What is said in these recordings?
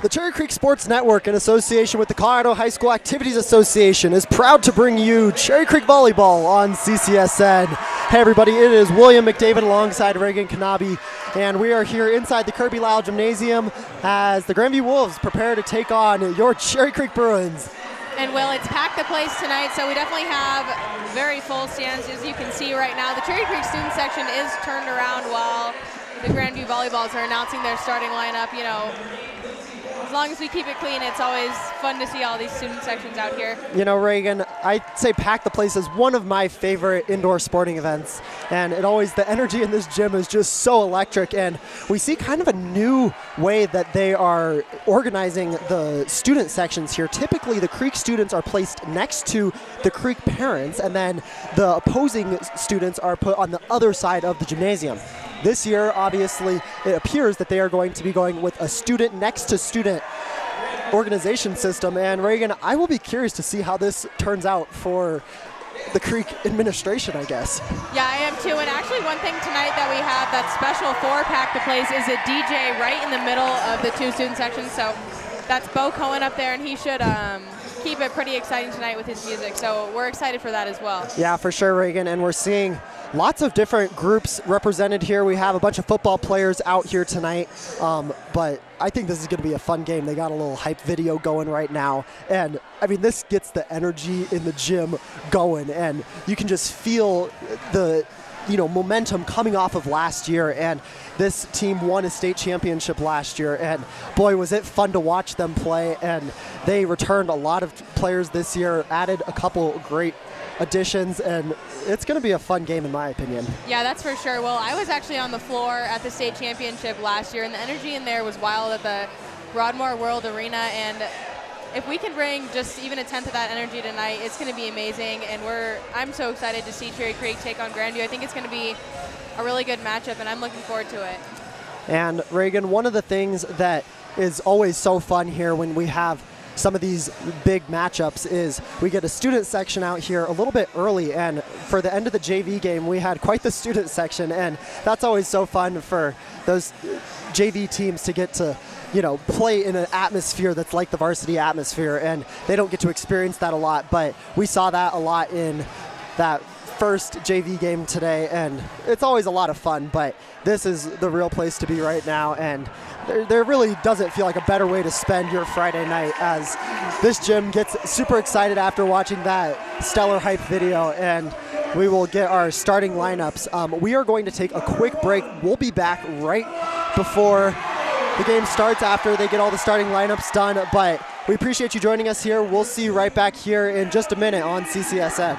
The Cherry Creek Sports Network, in association with the Colorado High School Activities Association, is proud to bring you Cherry Creek Volleyball on CCSN. Hey everybody, it is William McDavid alongside Reagan Kanabe, and we are here inside the Kirby Lyle Gymnasium as the Grandview Wolves prepare to take on your Cherry Creek Bruins. And Will, it's packed the place tonight, so we definitely have very full stands, as you can see right now. The Cherry Creek student section is turned around while the Grandview Volleyballs are announcing their starting lineup. You know, as long as we keep it clean, it's always fun to see all these student sections out here. You know, Reagan, I'd say Pack the Place is one of my favorite indoor sporting events, and the energy in this gym is just so electric, and we see kind of a new way that they are organizing the student sections here. Typically, the Creek students are placed next to the Creek parents, and then the opposing students are put on the other side of the gymnasium. This year, obviously, it appears that they are going to be going with a student next to student organization system. And Reagan, I will be curious to see how this turns out for the Creek administration, I guess. Yeah, I am too. And actually, one thing tonight that we have that's special for Pack the Place is a DJ right in the middle of the two student sections. So that's Bo Cohen up there, and he should keep it pretty exciting tonight with his music. So we're excited for that as well. Yeah, for sure, Reagan. And we're seeing lots of different groups represented here. We have a bunch of football players out here tonight, but I think this is going to be a fun game. They got a little hype video going right now, and I mean, this gets the energy in the gym going, and you can just feel the momentum coming off of last year. And this team won a state championship last year, and boy, was it fun to watch them play. And they returned a lot of players this year, added a couple great additions, and it's going to be a fun game in my opinion. Yeah, that's for sure. Well, I was actually on the floor at the state championship last year, and the energy in there was wild at the Broadmoor World Arena, and if we can bring just even a tenth of that energy tonight, it's going to be amazing. And I'm so excited to see Cherry Creek take on Grandview. I think it's going to be a really good matchup, and I'm looking forward to it. And Reagan, one of the things that is always so fun here when we have some of these big matchups is we get a student section out here a little bit early, and for the end of the JV game we had quite the student section, and that's always so fun for those JV teams to get to play in an atmosphere that's like the varsity atmosphere, and they don't get to experience that a lot, but we saw that a lot in that first JV game today, and it's always a lot of fun. But this is the real place to be right now, and there really doesn't feel like a better way to spend your Friday night, as this gym gets super excited after watching that stellar hype video, and we will get our starting lineups. We are going to take a quick break. We'll be back right before the game starts after they get all the starting lineups done, but we appreciate you joining us here. We'll see you right back here in just a minute on CCSN.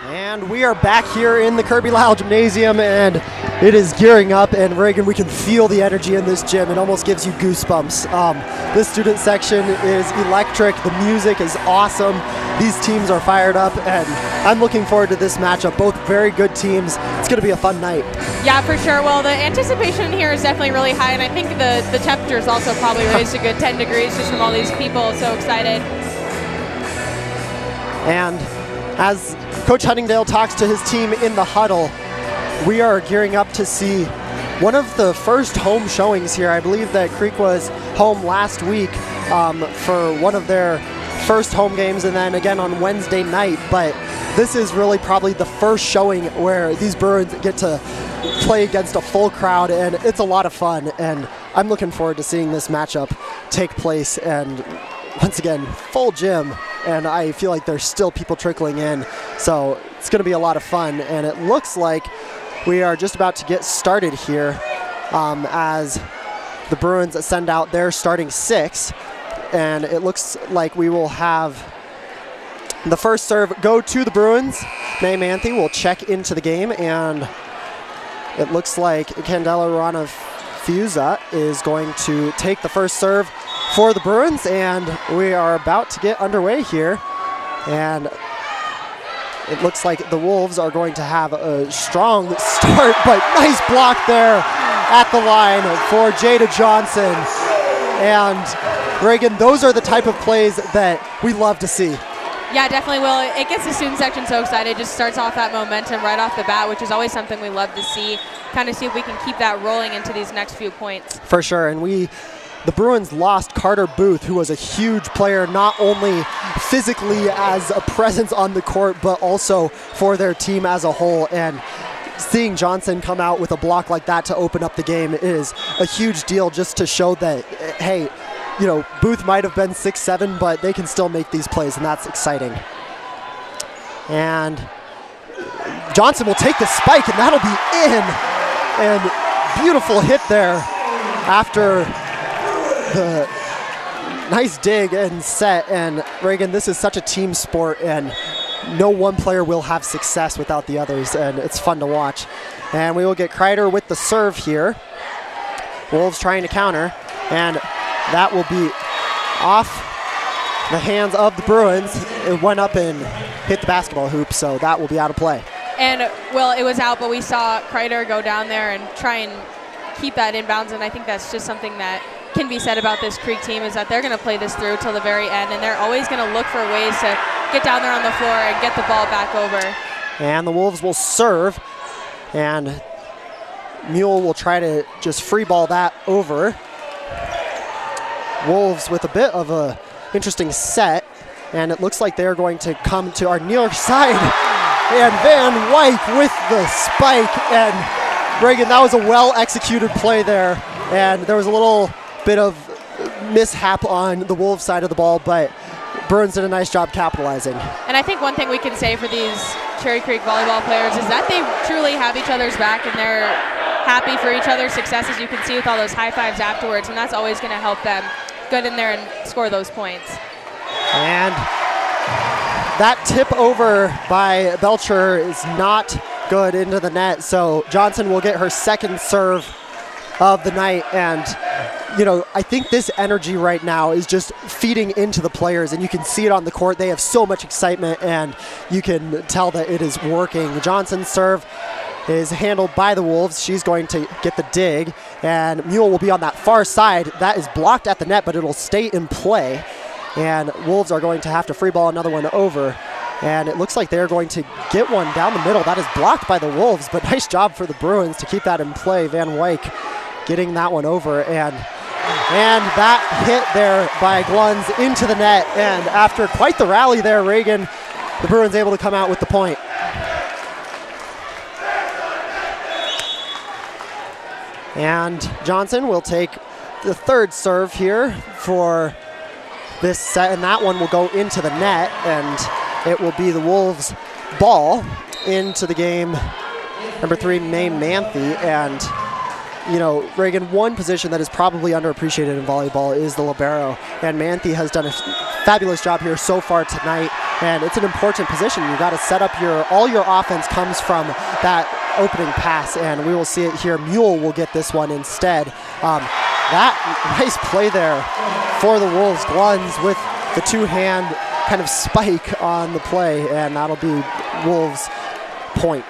And we are back here in the Kirby Lyle Gymnasium, and it is gearing up. And Reagan, we can feel the energy in this gym. It almost gives you goosebumps. This student section is electric. The music is awesome. These teams are fired up, and I'm looking forward to this matchup. Both very good teams. It's going to be a fun night. Yeah, for sure. Well, the anticipation here is definitely really high, and I think the temperature is also probably raised a good 10 degrees just from all these people. So excited. And as Coach Huntingdale talks to his team in the huddle, we are gearing up to see one of the first home showings here. I believe that Creek was home last week for one of their first home games, and then again on Wednesday night. But this is really probably the first showing where these Bruins get to play against a full crowd, and it's a lot of fun. And I'm looking forward to seeing this matchup take place. And once again, full gym. And I feel like there's still people trickling in. So it's going to be a lot of fun. And it looks like we are just about to get started here as the Bruins send out their starting 6. And it looks like we will have the first serve go to the Bruins. May Manthe will check into the game. And it looks like Candela Rana Fiuza is going to take the first serve for the Bruins, and we are about to get underway here. And it looks like the Wolves are going to have a strong start, but nice block there at the line for Jada Johnson. And Reagan, those are the type of plays that we love to see. Yeah, definitely will. It gets the student section so excited. Just starts off that momentum right off the bat, which is always something we love to see. Kind of see if we can keep that rolling into these next few points. For sure, and the Bruins lost Carter Booth, who was a huge player, not only physically as a presence on the court, but also for their team as a whole. And seeing Johnson come out with a block like that to open up the game is a huge deal, just to show that, hey, you know, Booth might have been 6'7", but they can still make these plays, and that's exciting. And Johnson will take the spike, and that'll be in. And beautiful hit there after the nice dig and set. And Reagan, this is such a team sport, and no one player will have success without the others, and it's fun to watch. And we will get Kreider with the serve here. Wolves trying to counter, and that will be off the hands of the Bruins. It went up and hit the basketball hoop, so that will be out of play. And, well, it was out, but we saw Kreider go down there and try and keep that inbounds, and I think that's just something that can be said about this Creek team, is that they're going to play this through till the very end, and they're always going to look for ways to get down there on the floor and get the ball back over. And the Wolves will serve, and Mule will try to just free ball that over. Wolves with a bit of a interesting set, and it looks like they're going to come to our near side. And Van Wyk with the spike, and Reagan, that was a well-executed play there, and there was a little bit of mishap on the Wolves side of the ball, but Bruins did a nice job capitalizing. And I think one thing we can say for these Cherry Creek volleyball players is that they truly have each other's back, and they're happy for each other's successes. You can see with all those high fives afterwards, and that's always going to help them get in there and score those points. And that tip over by Belcher is not good into the net, so Johnson will get her second serve of the night. And you know, I think this energy right now is just feeding into the players, and you can see it on the court. They have so much excitement, and you can tell that it is working. Johnson's serve is handled by the Wolves. She's going to get the dig, and Mule will be on that far side. That is blocked at the net, but it'll stay in play. And Wolves are going to have to free ball another one over. And it looks like they're going to get one down the middle. That is blocked by the Wolves, but nice job for the Bruins to keep that in play. Van Wyk getting that one over, and that hit there by Gluns into the net. And after quite the rally there, Reagan, the Bruins able to come out with the point. And Johnson will take the third serve here for this set, and that one will go into the net, and it will be the Wolves' ball into the game. Number 3, May Manthe, and you know, Reagan, one position that is probably underappreciated in volleyball is the libero, and Manthe has done a fabulous job here so far tonight, and it's an important position. You got to set up all your offense comes from that opening pass, and we will see it here. Mule will get this one instead. That nice play there for the Wolves. Gluns with the two-hand kind of spike on the play, and that'll be Wolves' point.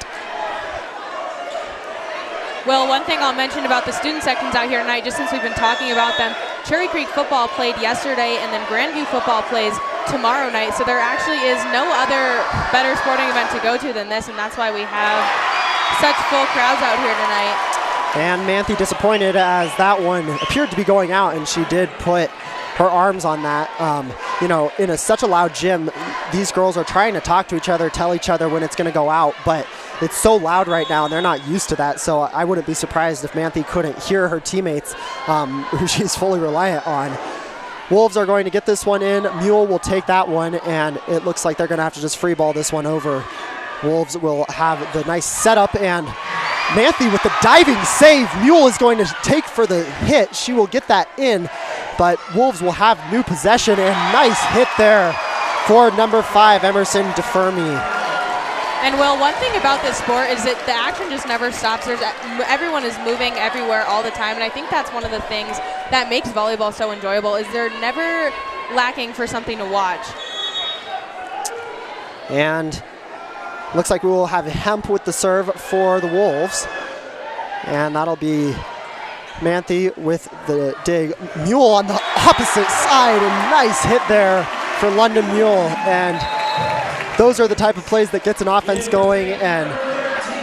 Well, one thing I'll mention about the student sections out here tonight, just since we've been talking about them, Cherry Creek football played yesterday, and then Grandview football plays tomorrow night. So there actually is no other better sporting event to go to than this, and that's why we have such full crowds out here tonight. And Manthe disappointed as that one appeared to be going out, and she did put her arms on that. You know, in such a loud gym, these girls are trying to talk to each other, tell each other when it's going to go out, but it's so loud right now, and they're not used to that, so I wouldn't be surprised if Manthe couldn't hear her teammates, who she's fully reliant on. Wolves are going to get this one in. Mule will take that one, and it looks like they're going to have to just free ball this one over. Wolves will have the nice setup, and Manthe with the diving save. Mule is going to take for the hit. She will get that in, but Wolves will have new possession, and nice hit there for number 5, Emerson DeFermi. And Will, one thing about this sport is that the action just never stops. Everyone is moving everywhere all the time, and I think that's one of the things that makes volleyball so enjoyable, is they're never lacking for something to watch. And looks like we will have Hemp with the serve for the Wolves, and that'll be Manthe with the dig. Mule on the opposite side, and nice hit there for London Mule, and those are the type of plays that gets an offense going. And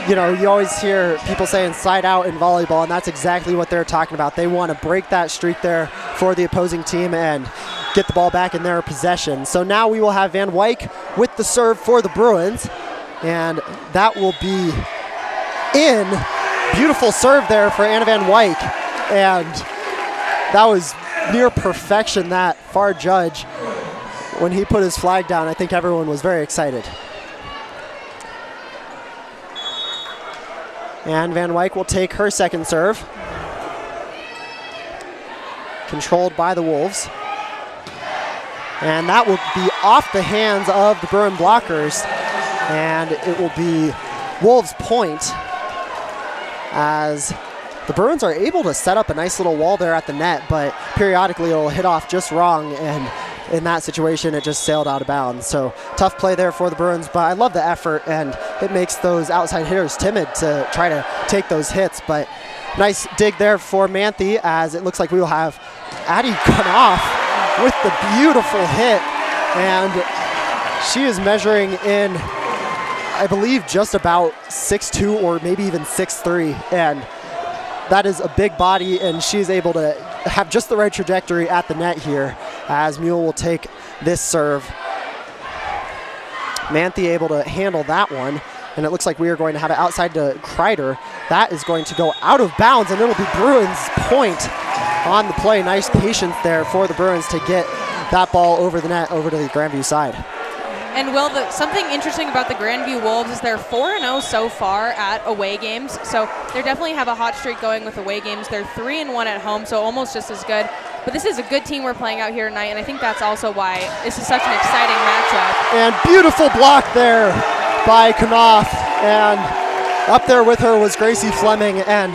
you know, you always hear people saying side out in volleyball, and that's exactly what they're talking about. They want to break that streak there for the opposing team and get the ball back in their possession. So now we will have Van Wyk with the serve for the Bruins, and that will be in. Beautiful serve there for Anna Van Wyk, and that was near perfection, that far judge. When he put his flag down, I think everyone was very excited. And Van Wyk will take her second serve. Controlled by the Wolves. And that will be off the hands of the Bruin blockers. And it will be Wolves' point, as the Bruins are able to set up a nice little wall there at the net, but periodically it'll hit off just wrong, and in that situation it just sailed out of bounds. So tough play there for the Bruins, but I love the effort, and it makes those outside hitters timid to try to take those hits. But nice dig there for Manthe, as it looks like we will have Addie Knopf with the beautiful hit, and she is measuring in, I believe, just about 6'2" or maybe even 6'3", and that is a big body, and she's able to have just the right trajectory at the net here, as Mule will take this serve. Manthe able to handle that one, and it looks like we are going to have it outside to Kreider. That is going to go out of bounds, and it'll be Bruins' point on the play. Nice patience there for the Bruins to get that ball over the net, over to the Grandview side. And Will, something interesting about the Grandview Wolves is they're 4-0 so far at away games. So they definitely have a hot streak going with away games. They're 3-1 at home, so almost just as good. But this is a good team we're playing out here tonight, and I think that's also why this is such an exciting matchup. And beautiful block there by Knopf. And up there with her was Gracie Fleming. And,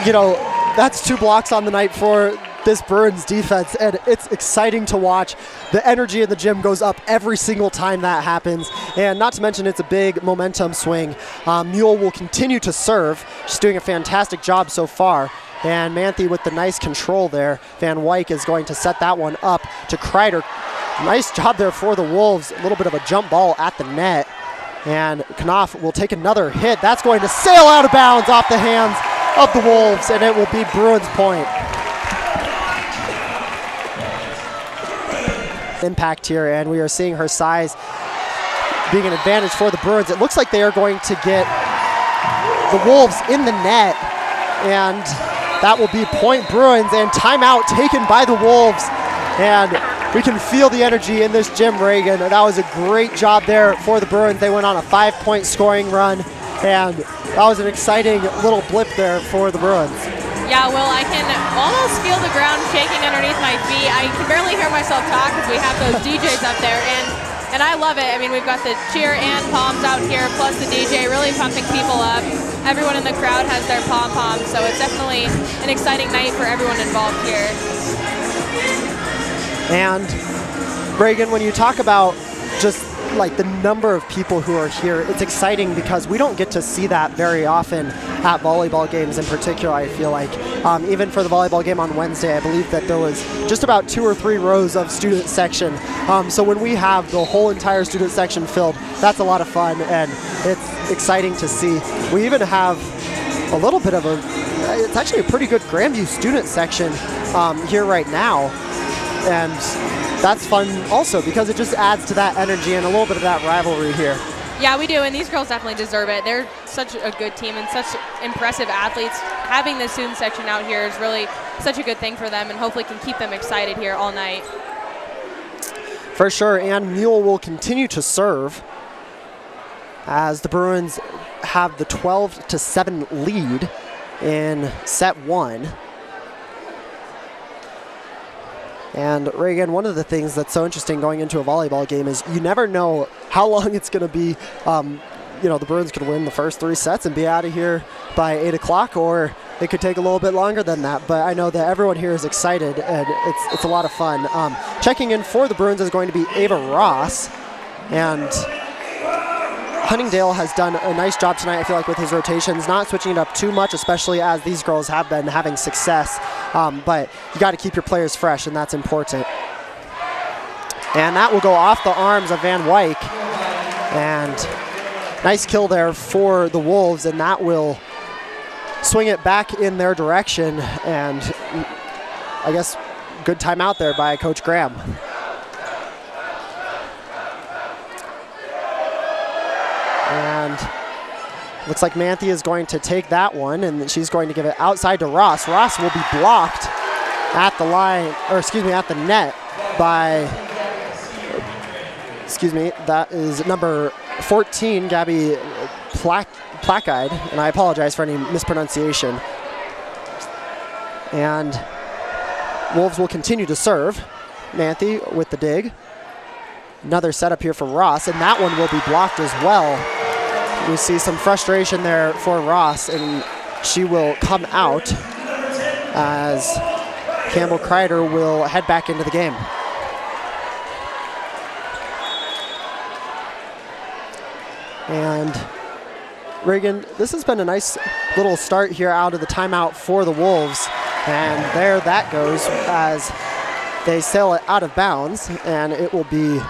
you know, that's 2 blocks on the night for this Bruins defense, and it's exciting to watch. The energy in the gym goes up every single time that happens, and not to mention it's a big momentum swing. Mule will continue to serve. She's doing a fantastic job so far, and Manthe with the nice control there. Van Wyk is going to set that one up to Kreider. Nice job there for the Wolves. A little bit of a jump ball at the net, and Knopf will take another hit. That's going to sail out of bounds off the hands of the Wolves, and it will be Bruins' point. Impact here, and we are seeing her size being an advantage for the Bruins. It looks like they are going to get the Wolves in the net, and that will be point Bruins, and timeout taken by the Wolves. And we can feel the energy in this gym, Reagan. That was a great job there for the Bruins. They went on a 5-point scoring run, and that was an exciting little blip there for the Bruins. Yeah, well, I can almost feel the ground shaking underneath my feet. I can barely hear myself talk because we have those DJs up there, and I love it. I mean, we've got the cheer and poms out here, plus the DJ really pumping people up. Everyone in the crowd has their pom-poms, so it's definitely an exciting night for everyone involved here. And Reagan, when you talk about just like the number of people who are here, it's exciting because we don't get to see that very often at volleyball games in particular. I feel like even for the volleyball game on Wednesday, I believe that there was just about 2 or 3 rows of student section. So when we have the whole entire student section filled, that's a lot of fun, and it's exciting to see. We even have a little bit of it's actually a pretty good Grandview student section here right now, and that's fun also because it just adds to that energy and a little bit of that rivalry here. Yeah, we do, and these girls definitely deserve it. They're such a good team and such impressive athletes. Having the student section out here is really such a good thing for them, and hopefully can keep them excited here all night. For sure, and Mule will continue to serve as the Bruins have the 12-7 lead in set 1. And Reagan, one of the things that's so interesting going into a volleyball game is you never know how long it's going to be. The Bruins could win the first 3 sets and be out of here by 8 o'clock, or it could take a little bit longer than that. But I know that everyone here is excited, and it's a lot of fun. Checking in for the Bruins is going to be Ava Ross, and Huntingdale has done a nice job tonight, I feel like, with his rotations, not switching it up too much, especially as these girls have been having success. But you got to keep your players fresh, and that's important. And that will go off the arms of Van Wyk. And nice kill there for the Wolves, and that will swing it back in their direction. And I guess good timeout there by Coach Graham. And looks like Manthe is going to take that one, and she's going to give it outside to Ross. Ross will be blocked at the line, or excuse me, at the net by, that is number 14, Gabby Plackide, and I apologize for any mispronunciation. And Wolves will continue to serve. Manthe with the dig. Another setup here for Ross, and that one will be blocked as well. We see some frustration there for Ross, and she will come out as Campbell Kreider will head back into the game. And Reagan, this has been a nice little start here out of the timeout for the Wolves, and there that goes as they sail it out of bounds, and it will be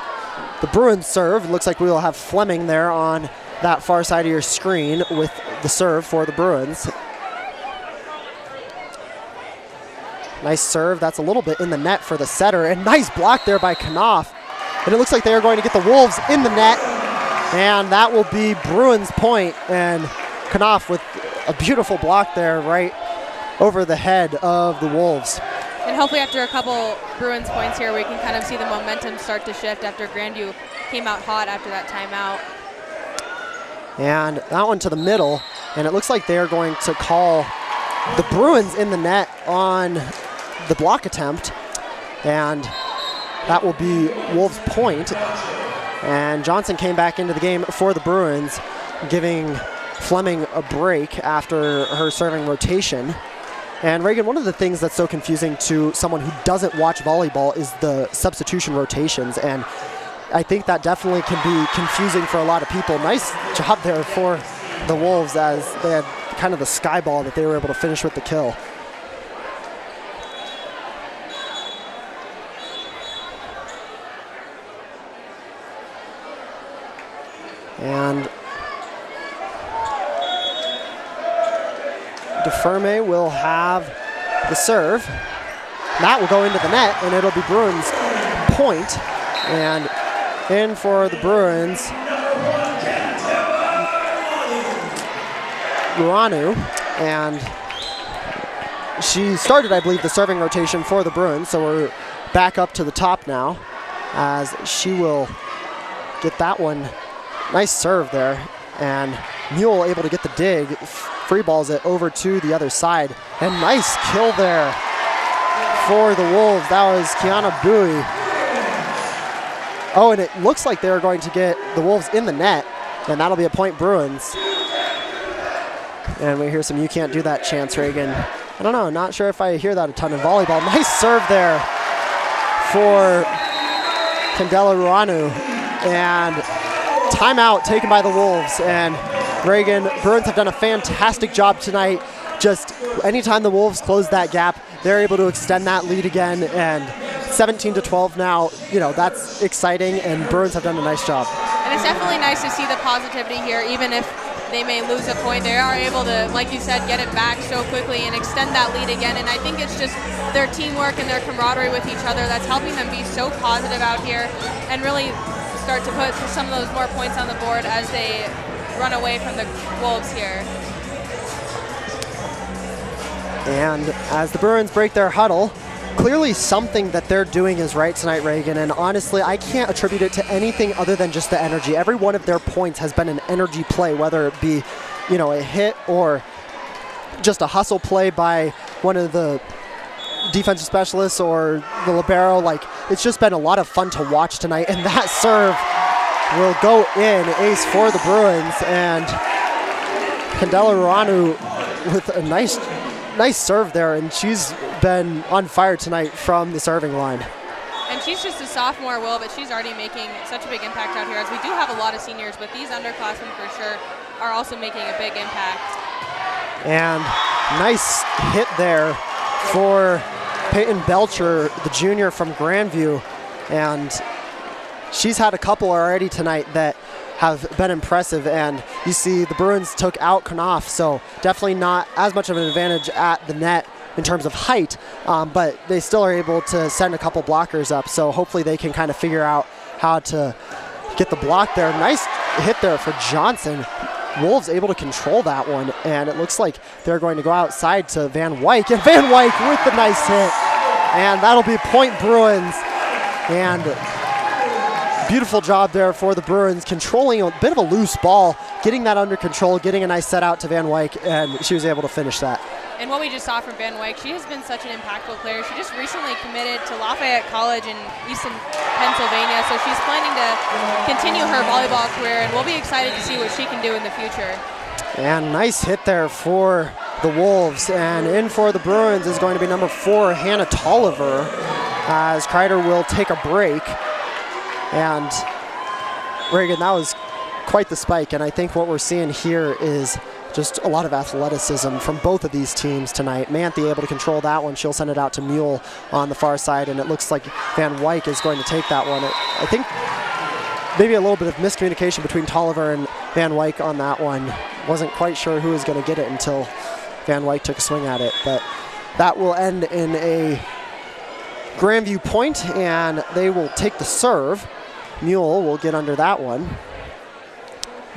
the Bruins serve. It looks like we will have Fleming there on that far side of your screen with the serve for the Bruins. Nice serve. That's a little bit in the net for the setter, and nice block there by Knopf. And it looks like they are going to get the Wolves in the net, and that will be Bruins point, and Knopf with a beautiful block there right over the head of the Wolves. And hopefully after a couple Bruins points here, we can kind of see the momentum start to shift after Grandview came out hot after that timeout. And that one to the middle, and it looks like they're going to call the Bruins in the net on the block attempt, and that will be Wolves point. And Johnson came back into the game for the Bruins, giving Fleming a break after her serving rotation. And Reagan, one of the things that's so confusing to someone who doesn't watch volleyball is the substitution rotations, and I think that definitely can be confusing for a lot of people. Nice job there for the Wolves as they had kind of the sky ball that they were able to finish with the kill. And DeFerme will have the serve. That will go into the net, and it'll be Bruins point. And in for the Bruins, Ruanu, and she started, I believe, the serving rotation for the Bruins, so we're back up to the top now as she will get that one. Nice serve there, and Mule able to get the dig free balls it over to the other side. And nice kill there for the Wolves. That was Kiana Bowie. Oh, and it looks like they're going to get the Wolves in the net, and that'll be a point Bruins. And we hear some "you can't do that" chants, Reagan. I don't know, not sure if I hear that a ton in volleyball. Nice serve there for Candela Ruanu. And timeout taken by the Wolves. And Reagan, Bruins have done a fantastic job tonight. Just anytime the Wolves close that gap, they're able to extend that lead again. And 17-12 now, you know, that's exciting, and Bruins have done a nice job. And it's definitely nice to see the positivity here, even if they may lose a point. They are able to, like you said, get it back so quickly and extend that lead again. And I think it's just their teamwork and their camaraderie with each other that's helping them be so positive out here and really start to put some of those more points on the board as they run away from the Wolves here. And as the Bruins break their huddle, clearly something that they're doing is right tonight, Reagan, and honestly, I can't attribute it to anything other than just the energy. Every one of their points has been an energy play, whether it be, you know, a hit or just a hustle play by one of the defensive specialists or the libero. Like, it's just been a lot of fun to watch tonight, and that serve will go in, ace for the Bruins, and Candela Ruanu with a nice serve there, and she's been on fire tonight from the serving line. And she's just a sophomore, Will, but she's already making such a big impact out here, as we do have a lot of seniors, but these underclassmen for sure are also making a big impact. And nice hit there for Peyton Belcher, the junior from Grandview, and she's had a couple already tonight that have been impressive, and you see the Bruins took out Knopf, so definitely not as much of an advantage at the net in terms of height, but they still are able to send a couple blockers up, so hopefully they can kind of figure out how to get the block there. Nice hit there for Johnson. Wolves able to control that one, and it looks like they're going to go outside to Van Wyk, and Van Wyk with the nice hit, and that'll be point Bruins. And beautiful job there for the Bruins, controlling a bit of a loose ball, getting that under control, getting a nice set out to Van Wyk, and she was able to finish that. And what we just saw from Van Wyk, she has been such an impactful player. She just recently committed to Lafayette College in Easton, Pennsylvania, so she's planning to continue her volleyball career, and we'll be excited to see what she can do in the future. And nice hit there for the Wolves, and in for the Bruins is going to be number 4, Hannah Tolliver, as Kreider will take a break. And Reagan, that was quite the spike, and I think what we're seeing here is just a lot of athleticism from both of these teams tonight. Manthe able to control that one. She'll send it out to Mule on the far side, and it looks like Van Wyk is going to take that one. I think maybe a little bit of miscommunication between Tolliver and Van Wyk on that one. Wasn't quite sure who was going to get it until Van Wyk took a swing at it, but that will end in a Grandview point, and they will take the serve. Mule will get under that one.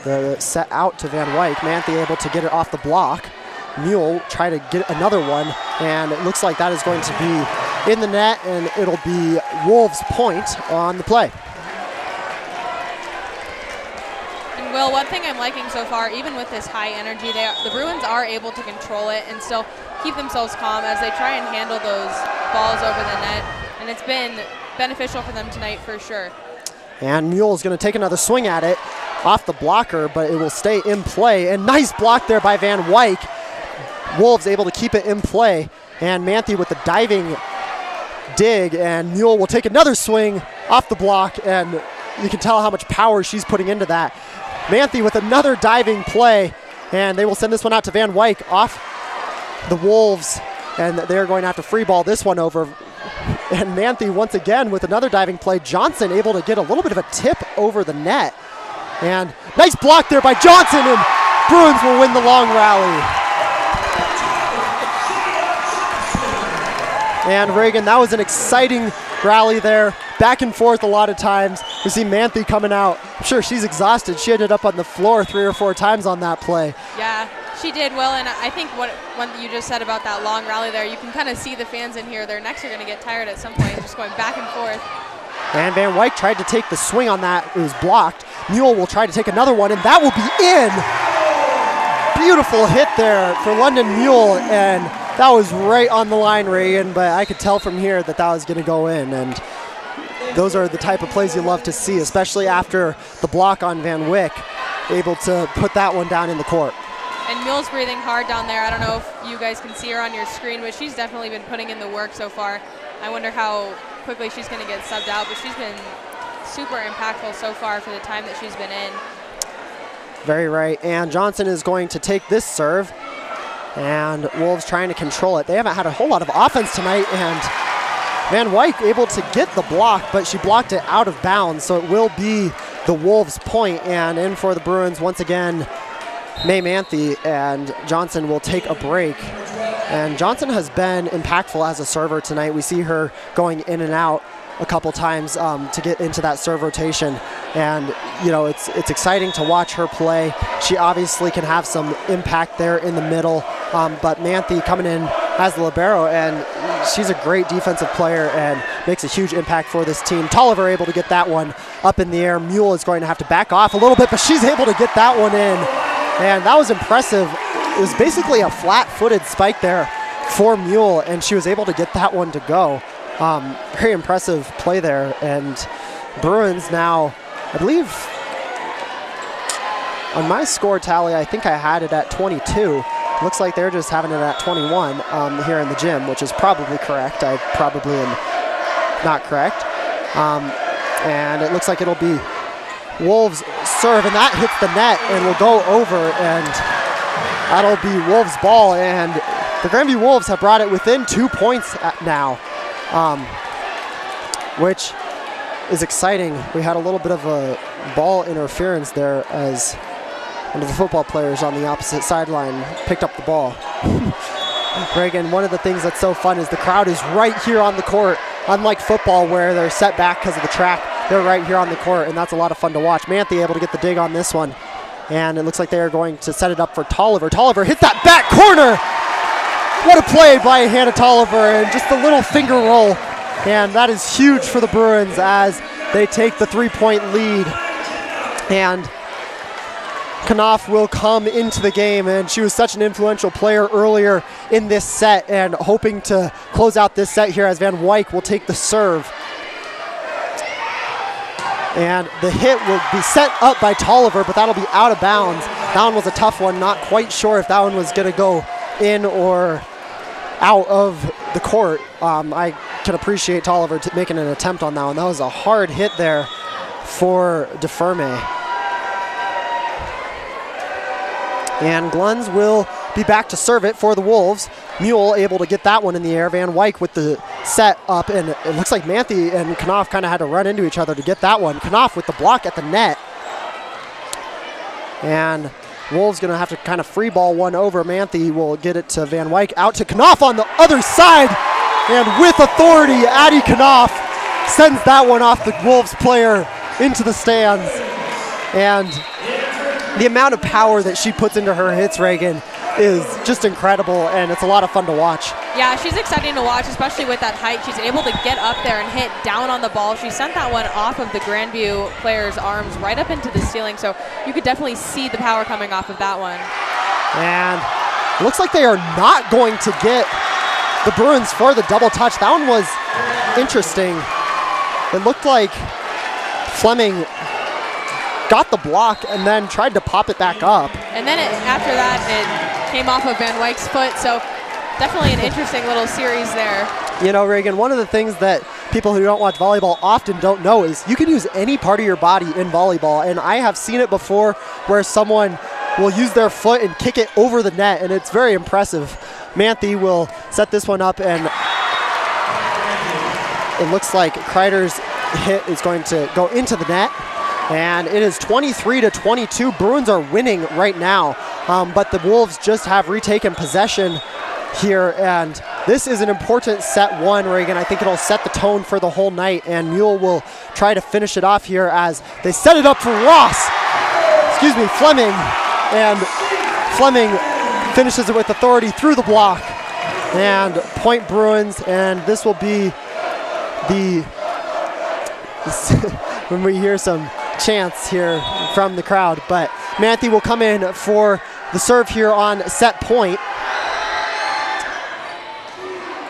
The set out to Van Wyk. Manthe able to get it off the block. Mule try to get another one, and it looks like that is going to be in the net, and it'll be Wolves' point on the play. And Will, one thing I'm liking so far, even with this high energy, the Bruins are able to control it and still keep themselves calm as they try and handle those balls over the net, and it's been beneficial for them tonight for sure. And Mule's going to take another swing at it off the blocker, but it will stay in play. And nice block there by Van Wyk. Wolves able to keep it in play. And Manthe with the diving dig, and Mule will take another swing off the block, and you can tell how much power she's putting into that. Manthe with another diving play, and they will send this one out to Van Wyk off the Wolves, and they're going to have to free ball this one over. And Manthe once again with another diving play. Johnson able to get a little bit of a tip over the net. And nice block there by Johnson, and Bruins will win the long rally. And Reagan, that was an exciting rally there. Back and forth a lot of times. We see Manthe coming out. I'm sure she's exhausted. She ended up on the floor 3 or 4 times on that play. Yeah, she did well, and I think what you just said about that long rally there, you can kind of see the fans in here. Their necks are going to get tired at some point, just going back and forth. And Van Wyk tried to take the swing on that. It was blocked. Mule will try to take another one, and that will be in. beautiful hit there for London Mule, and that was right on the line, Reagan, but I could tell from here that that was going to go in, and those are the type of plays you love to see, especially after the block on Van Wyck, able to put that one down in the court. And Mule's breathing hard down there. I don't know if you guys can see her on your screen, but she's definitely been putting in the work so far. I wonder how quickly she's going to get subbed out, but she's been super impactful so far for the time that she's been in. Very right, and Johnson is going to take this serve, and Wolves trying to control it. They haven't had a whole lot of offense tonight, and Van Wyck able to get the block, but she blocked it out of bounds, so it will be the Wolves' point, and in for the Bruins once again, May Manthe, and Johnson will take a break. And Johnson has been impactful as a server tonight. We see her going in and out a couple times to get into that serve rotation, and you know, it's exciting to watch her play. She obviously can have some impact there in the middle, but Manthe coming in as the libero, and she's a great defensive player and makes a huge impact for this team. Tolliver able to get that one up in the air. Mule is going to have to back off a little bit, but she's able to get that one in, and that was impressive. It was basically a flat-footed spike there for Mule, and she was able to get that one to go. Very impressive play there, and Bruins now, I believe, on my score tally, I think I had it at 22. Looks like they're just having it at 21 here in the gym, which is probably correct. I probably am not correct. And it looks like it'll be Wolves serve, and that hits the net and will go over, and that'll be Wolves ball, and the Grandview Wolves have brought it within 2 points now, which is exciting. We had a little bit of a ball interference there as one of the football players on the opposite sideline picked up the ball. Reagan, one of the things that's so fun is the crowd is right here on the court. Unlike football where they're set back because of the track, they're right here on the court, and that's a lot of fun to watch. Manthe able to get the dig on this one, and it looks like they are going to set it up for Tolliver. Tolliver hits that back corner. What a play by Hannah Tolliver, and just a little finger roll, and that is huge for the Bruins as they take the 3-point lead. And Knopf will come into the game, and she was such an influential player earlier in this set, and hoping to close out this set here as Van Wyck will take the serve. And the hit will be set up by Tolliver, but that'll be out of bounds. That one was a tough one, not quite sure if that one was gonna go in or out of the court. I can appreciate Tolliver making an attempt on that one. That was a hard hit there for DeFerme. And Gluns will be back to serve it for the Wolves. Mule able to get that one in the air. Van Wyck with the set up, and it looks like Manthe and Knopf kind of had to run into each other to get that one. Knopf with the block at the net. And Wolves gonna have to kind of free ball one over. Manthe will get it to Van Wyck, out to Knopf on the other side. And with authority, Addie Knopf sends that one off the Wolves player into the stands. And the amount of power that she puts into her hits, Reagan, is just incredible, and it's a lot of fun to watch. Yeah, she's exciting to watch, especially with that height. She's able to get up there and hit down on the ball. She sent that one off of the Grandview player's arms right up into the ceiling, so you could definitely see the power coming off of that one. And it looks like they are not going to get the Bruins for the double touch. That one was interesting. It looked like Fleming got the block and then tried to pop it back up. And then after that, it came off of Van Wyck's foot, so definitely an interesting little series there. You know, Reagan, one of the things that people who don't watch volleyball often don't know is you can use any part of your body in volleyball, and I have seen it before where someone will use their foot and kick it over the net, and it's very impressive. Manthe will set this one up, and it looks like Kreider's hit is going to go into the net. And it is 23-22. Bruins are winning right now, but the Wolves just have retaken possession here, and this is an important set one, Reagan. I think it'll set the tone for the whole night, and Mule will try to finish it off here as they set it up for Fleming, and Fleming finishes it with authority through the block, and point Bruins, and this will be the when we hear some chants here from the crowd, but Manthe will come in for the serve here on set point.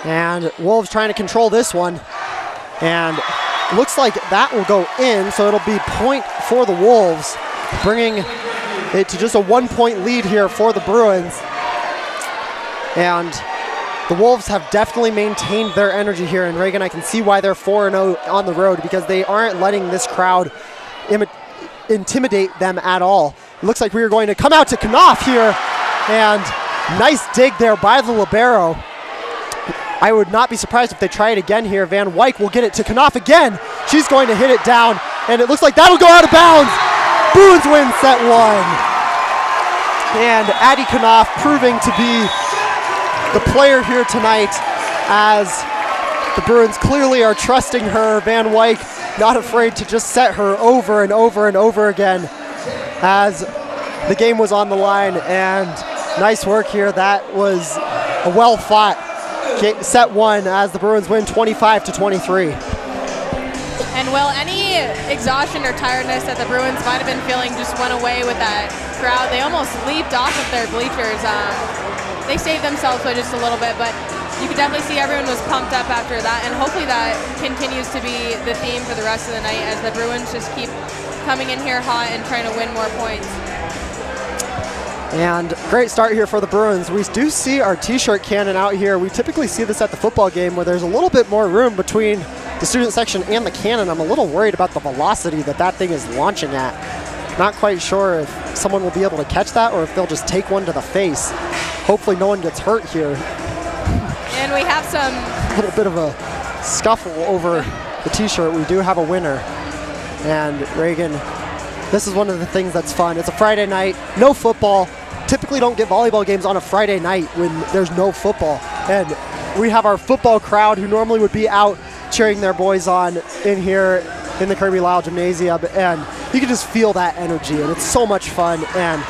And Wolves trying to control this one. And looks like that will go in, so it'll be point for the Wolves, bringing it to just a 1-point lead here for the Bruins. And the Wolves have definitely maintained their energy here. And Reagan, I can see why they're 4-0 on the road, because they aren't letting this crowd intimidate them at all. It looks like we are going to come out to Knopf here, and nice dig there by the libero. I would not be surprised if they try it again here. Van Wyk will get it to Knopf again. She's going to hit it down, and it looks like that'll go out of bounds. Bruins win set one. And Addie Knopf proving to be the player here tonight, as the Bruins clearly are trusting her. Van Wyk not afraid to just set her over and over and over again as the game was on the line. And nice work here. That was a well-fought set one as the Bruins win 25-23. And well, any exhaustion or tiredness that the Bruins might have been feeling just went away with that crowd. They almost leaped off of their bleachers. They saved themselves by just a little bit, but you could definitely see everyone was pumped up after that, and hopefully that continues to be the theme for the rest of the night as the Bruins just keep coming in here hot and trying to win more points. And great start here for the Bruins. We do see our t-shirt cannon out here. We typically see this at the football game where there's a little bit more room between the student section and the cannon. I'm a little worried about the velocity that that thing is launching at. Not quite sure if someone will be able to catch that or if they'll just take one to the face. Hopefully no one gets hurt here. And we have some... A little bit of a scuffle over the t-shirt. We do have a winner. And Reagan, this is one of the things that's fun. It's a Friday night, no football. Typically don't get volleyball games on a Friday night when there's no football. And we have our football crowd who normally would be out cheering their boys on in here in the Kirby Lyle Gymnasium. And you can just feel that energy, and it's so much fun. And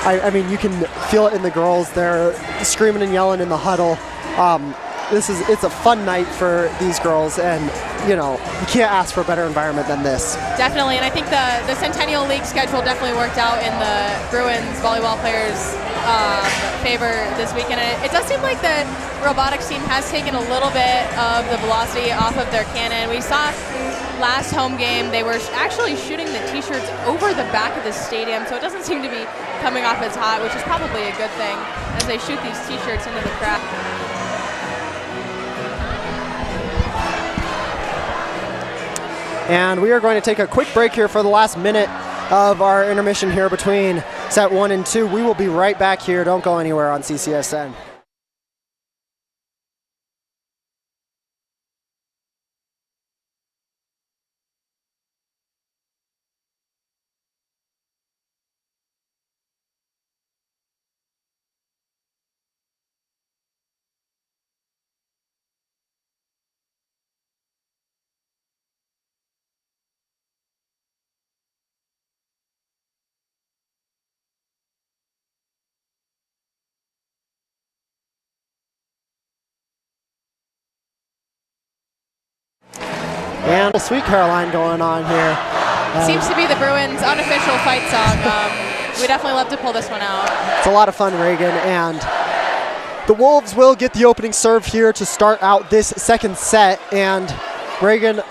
I mean, you can feel it in the girls. They're screaming and yelling in the huddle. It's a fun night for these girls, and you know, you can't ask for a better environment than this. Definitely, and I think the Centennial League schedule definitely worked out in the Bruins volleyball players' favor this weekend. And it does seem like the robotics team has taken a little bit of the velocity off of their cannon. We saw last home game they were actually shooting the t-shirts over the back of the stadium, so it doesn't seem to be coming off as hot, which is probably a good thing as they shoot these t-shirts into the crowd. And we are going to take a quick break here for the last minute of our intermission here between set 1 and 2. We will be right back here. Don't go anywhere on CCSN. And Sweet Caroline going on here. Seems to be the Bruins' unofficial fight song. We definitely love to pull this one out. It's a lot of fun, Reagan. And the Wolves will get the opening serve here to start out this second set. And Reagan,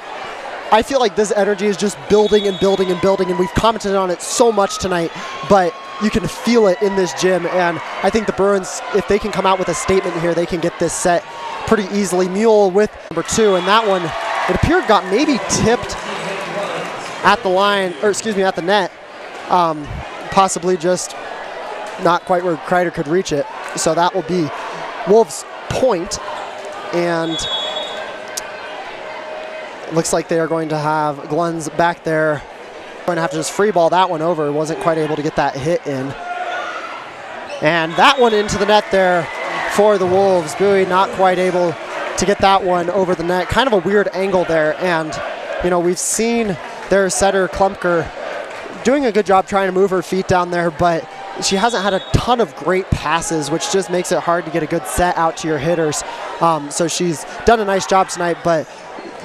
I feel like this energy is just building and building and building, and we've commented on it so much tonight, but you can feel it in this gym. And I think the Bruins, if they can come out with a statement here, they can get this set pretty easily. Mule with number 2, and that one, it appeared got maybe tipped at the line, or excuse me, at the net. Possibly just not quite where Kreider could reach it. So that will be Wolves' point. And it looks like they are going to have Gluns back there. Going to have to just free ball that one over. Wasn't quite able to get that hit in. And that one into the net there for the Wolves. Bowie not quite able to get that one over the net. Kind of a weird angle there. And, you know, we've seen their setter, Klumpker, doing a good job trying to move her feet down there, but she hasn't had a ton of great passes, which just makes it hard to get a good set out to your hitters. So she's done a nice job tonight, but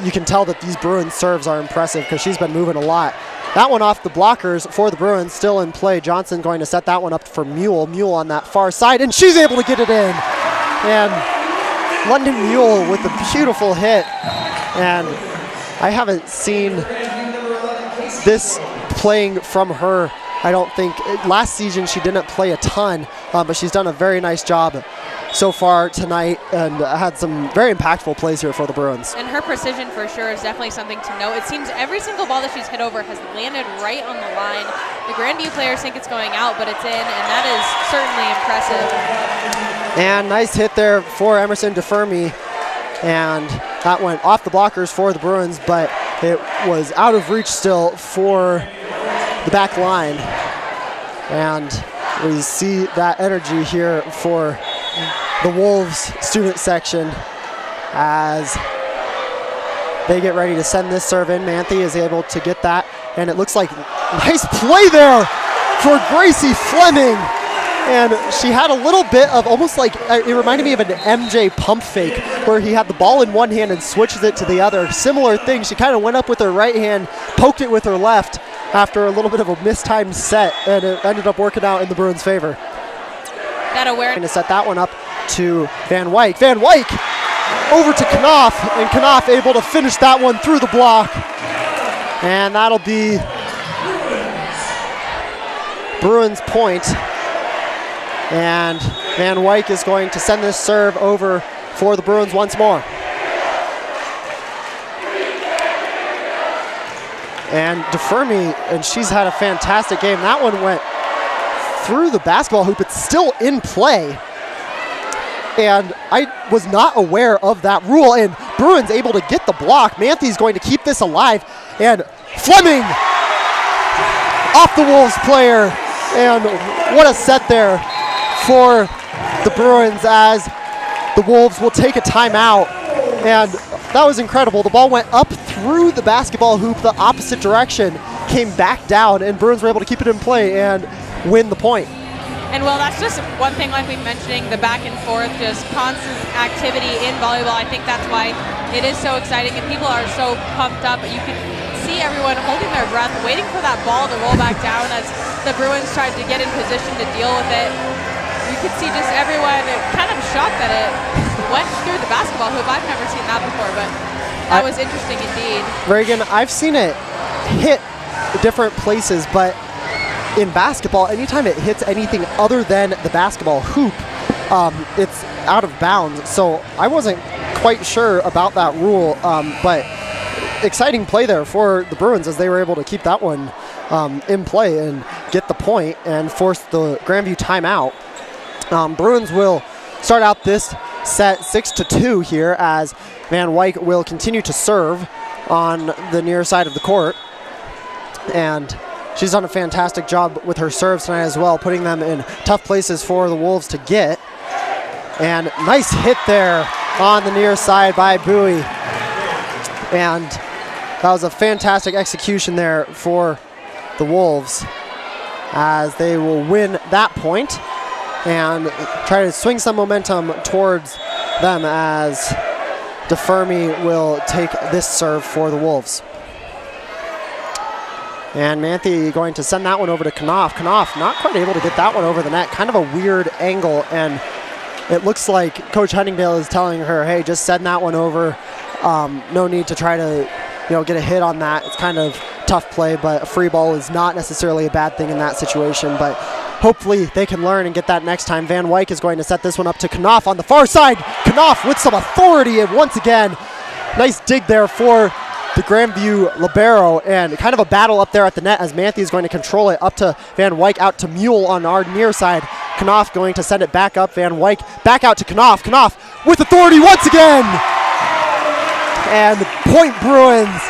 you can tell that these Bruins serves are impressive because she's been moving a lot. that one off the blockers for the Bruins, still in play. Johnson going to set that one up for Mule. Mule on that far side, and she's able to get it in. And London Mule with a beautiful hit. And I haven't seen this playing from her, I don't think. Last season she didn't play a ton, but she's done a very nice job so far tonight and had some very impactful plays here for the Bruins. And her precision for sure is definitely something to note. It seems every single ball that she's hit over has landed right on the line. The Grandview players think it's going out, but it's in, and that is certainly impressive. And nice hit there for Emerson DeFermi, and that went off the blockers for the Bruins, but it was out of reach still for the back line. And we see that energy here for the Wolves student section as they get ready to send this serve in. Manthe is able to get that, and it looks like nice play there for Gracie Fleming. And she had a little bit of almost like, it reminded me of an MJ pump fake where he had the ball in one hand and switches it to the other. Similar thing, she kind of went up with her right hand, poked it with her left after a little bit of a mistimed set, and it ended up working out in the Bruins' favor. That awareness. Going to set that one up to Van Wyk. Van Wyk over to Knopf, and Knopf able to finish that one through the block. And that'll be Bruins point. And Van Wyk is going to send this serve over for the Bruins once more. And DeFermi, and she's had a fantastic game. That one went through the basketball hoop. It's still in play. And I was not aware of that rule. And Bruins able to get the block. Manthe's going to keep this alive. And Fleming off the Wolves player. And what a set there for the Bruins as the Wolves will take a timeout. And that was incredible. The ball went up through the basketball hoop the opposite direction, came back down, and Bruins were able to keep it in play and win the point. And well, that's just one thing, like we were mentioning, the back and forth, just constant activity in volleyball. I think that's why it is so exciting and people are so pumped up. You can see everyone holding their breath, waiting for that ball to roll back down as the Bruins tried to get in position to deal with it. You could see just everyone kind of shocked that it went through the basketball hoop. I've never seen that before, but that was interesting indeed. Reagan, I've seen it hit different places, but in basketball, anytime it hits anything other than the basketball hoop, it's out of bounds. So I wasn't quite sure about that rule, but exciting play there for the Bruins as they were able to keep that one in play and get the point and force the Grandview timeout. Bruins will start out this set 6-2 here as Van Wyk will continue to serve on the near side of the court. And she's done a fantastic job with her serves tonight as well, putting them in tough places for the Wolves to get. And nice hit there on the near side by Bowie. And that was a fantastic execution there for the Wolves as they will win that point and try to swing some momentum towards them as DeFermi will take this serve for the Wolves. And Manthe going to send that one over to Knopf. Knopf not quite able to get that one over the net. Kind of a weird angle, and it looks like Coach Huntingdale is telling her, hey, just send that one over. No need to try to get a hit on that. It's kind of tough play, but a free ball is not necessarily a bad thing in that situation. But hopefully they can learn and get that next time. Van Wyk is going to set this one up to Knopf on the far side. Knopf with some authority, and once again, nice dig there for the Grandview libero, and kind of a battle up there at the net as Manthe is going to control it up to Van Wyk, out to Mule on our near side. Knopf going to send it back up. Van Wyk back out to Knopf. Knopf with authority once again. And point Bruins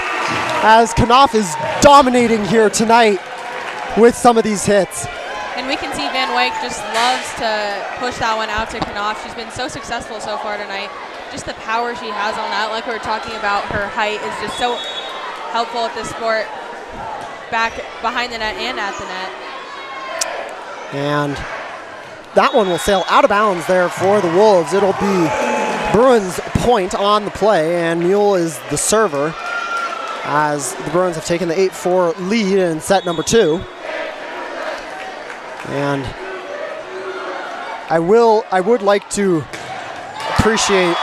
as Knopf is dominating here tonight with some of these hits. And we can see Van Wyk just loves to push that one out to Knopf. She's been so successful so far tonight. Just the power she has on that, like we were talking about, her height is just so helpful at this sport, back behind the net and at the net. And that one will sail out of bounds there for the Wolves. It'll be Bruins point on the play, and Mule is the server as the Bruins have taken the 8-4 lead in set number 2. And I would like to appreciate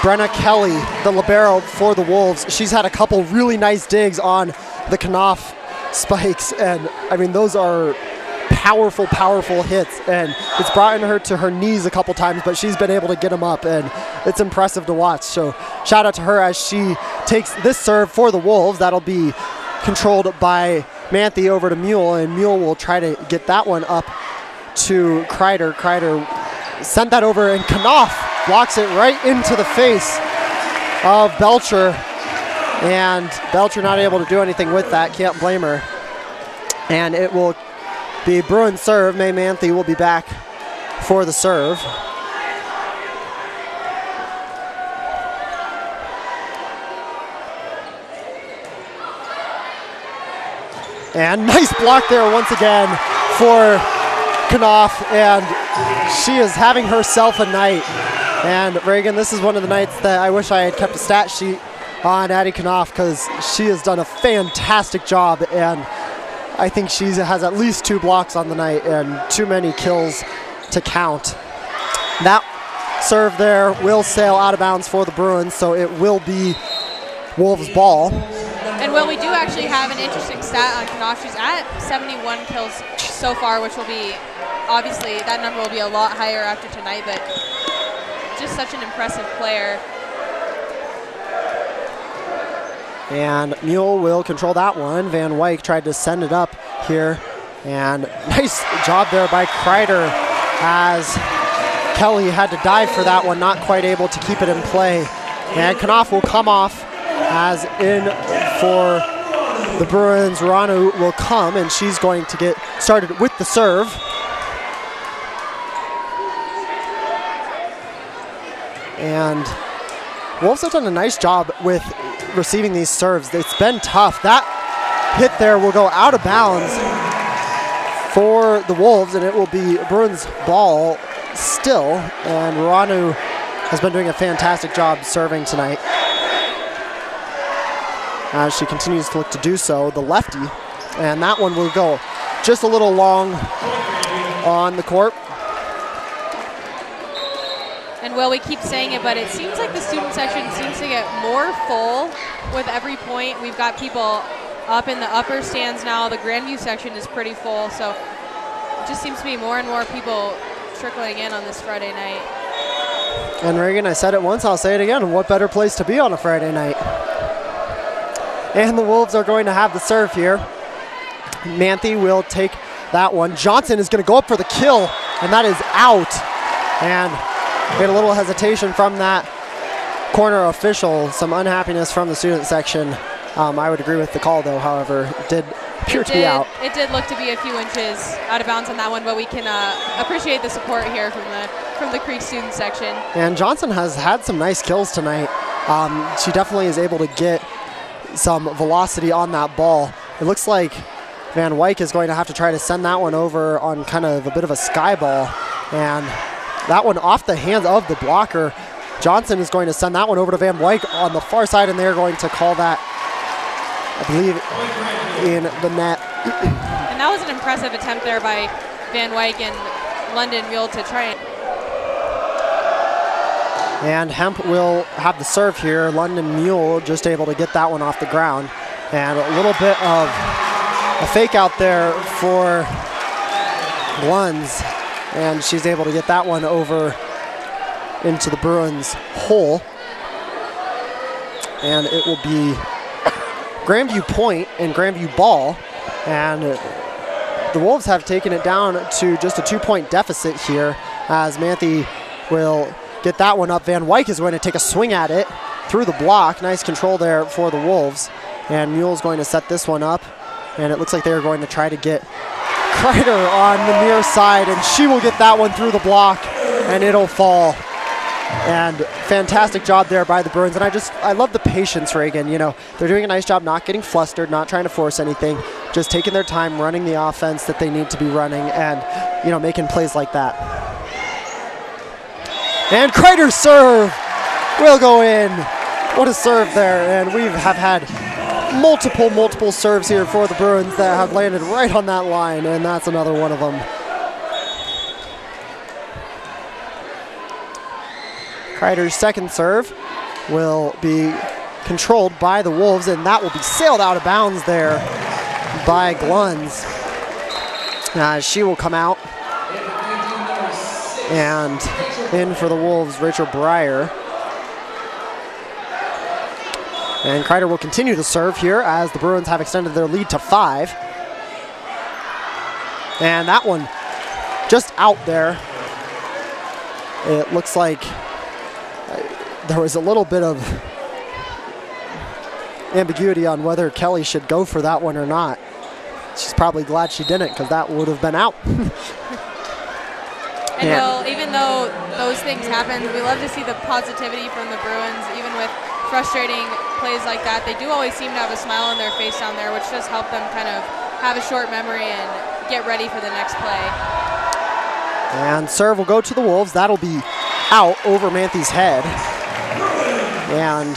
Brenna Kelly, the libero for the Wolves. She's had a couple really nice digs on the Knopf spikes, and I mean, those are powerful, powerful hits, and it's brought her to her knees a couple times, but she's been able to get them up, and it's impressive to watch. So shout out to her as she takes this serve for the Wolves. That'll be controlled by Manthe over to Mule, and Mule will try to get that one up to Kreider. Kreider sent that over, and Knopf blocks it right into the face of Belcher, and Belcher not able to do anything with that. Can't blame her. And it will be Bruins serve. May Manthe will be back for the serve. And nice block there once again for Knopf, and she is having herself a night. And Reagan, this is one of the nights that I wish I had kept a stat sheet on Addie Knopf, because she has done a fantastic job, and I think she has at least 2 blocks on the night and too many kills to count. That serve there will sail out of bounds for the Bruins, so it will be Wolves' ball. And Will, we do actually have an interesting stat on Knopf. She's at 71 kills so far, which will be, obviously, that number will be a lot higher after tonight, but just such an impressive player. And Mule will control that one. Van Wyk tried to send it up here. And nice job there by Kreider, as Kelly had to dive for that one, not quite able to keep it in play. And Knopf will come off, as in for the Bruins, Ranu will come, and she's going to get started with the serve. And Wolves have done a nice job with receiving these serves. It's been tough. That hit there will go out of bounds for the Wolves, and it will be Bruins ball still. And Ranu has been doing a fantastic job serving tonight, as she continues to look to do so, the lefty. And that one will go just a little long on the court. And Will, we keep saying it, but it seems like the student section seems to get more full with every point. We've got people up in the upper stands now. The Grandview section is pretty full, so it just seems to be more and more people trickling in on this Friday night. And Reagan, I said it once, I'll say it again. What better place to be on a Friday night? And the Wolves are going to have the serve here. Manthe will take that one. Johnson is going to go up for the kill, and that is out. And we had a little hesitation from that corner official, some unhappiness from the student section. I would agree with the call, though, however, it did appear to be out. It did look to be a few inches out of bounds on that one, but we can appreciate the support here from the Creek student section. And Johnson has had some nice kills tonight. She definitely is able to get some velocity on that ball. It looks like Van Wyk is going to have to try to send that one over on kind of a bit of a sky ball, and that one off the hands of the blocker. Johnson is going to send that one over to Van Wyk on the far side, and they're going to call that, I believe, in the net. And that was an impressive attempt there by Van Wyk and London Mule to try and... And Hemp will have the serve here. London Mule just able to get that one off the ground. And a little bit of a fake out there for Lunds. And she's able to get that one over into the Bruins hole. And it will be Grandview point and Grandview ball. And the Wolves have taken it down to just a 2-point deficit here, as Manthe will get that one up. Van Wyk is going to take a swing at it through the block. Nice control there for the Wolves. And Mule's going to set this one up. And it looks like they're going to try to get Kreider on the near side, and she will get that one through the block, and it'll fall. And fantastic job there by the Bruins. And I love the patience, Reagan. You know, they're doing a nice job not getting flustered, not trying to force anything, just taking their time, running the offense that they need to be running, and, you know, making plays like that. And Kreider's serve will go in. What a serve there, and we have had multiple serves here for the Bruins that have landed right on that line, and that's another one of them. Kreider's second serve will be controlled by the Wolves, and that will be sailed out of bounds there by Gluns. She will come out, and in for the Wolves, Rachel Breyer. And Kreider will continue to serve here as the Bruins have extended their lead to 5. And that one just out there. It looks like there was a little bit of ambiguity on whether Kelly should go for that one or not. She's probably glad she didn't, because that would have been out. And well, even though those things happen, we love to see the positivity from the Bruins, even with frustrating plays like that. They do always seem to have a smile on their face down there, which does help them kind of have a short memory and get ready for the next play. And serve will go to the Wolves. That'll be out over Manthi's head. And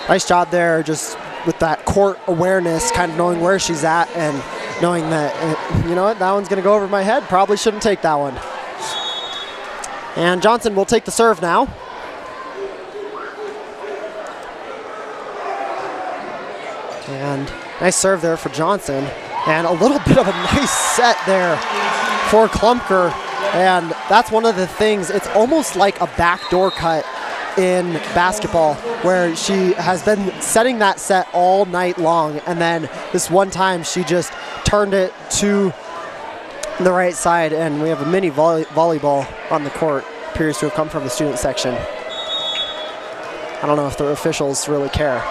nice job there, just with that court awareness, kind of knowing where she's at and knowing that, you know what, that one's going to go over my head. Probably shouldn't take that one. And Johnson will take the serve now. And nice serve there for Johnson. And a little bit of a nice set there for Klumker. And that's one of the things, it's almost like a backdoor cut in basketball, where she has been setting that set all night long, and then this one time she just turned it to the right side, and we have a mini volleyball on the court. Appears to have come from the student section. I don't know if the officials really care.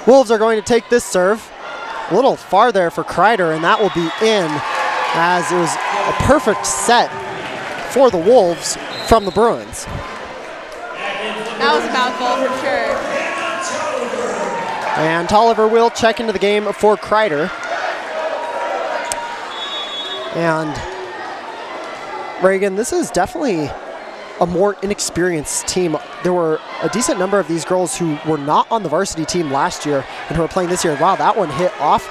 Wolves are going to take this serve. A little far there for Kreider, and that will be in, as it was a perfect set for the Wolves from the Bruins. That was a mouthful for sure. And Tolliver will check into the game for Kreider. And Reagan, this is definitely a more inexperienced team. There were a decent number of these girls who were not on the varsity team last year and who are playing this year. Wow, that one hit off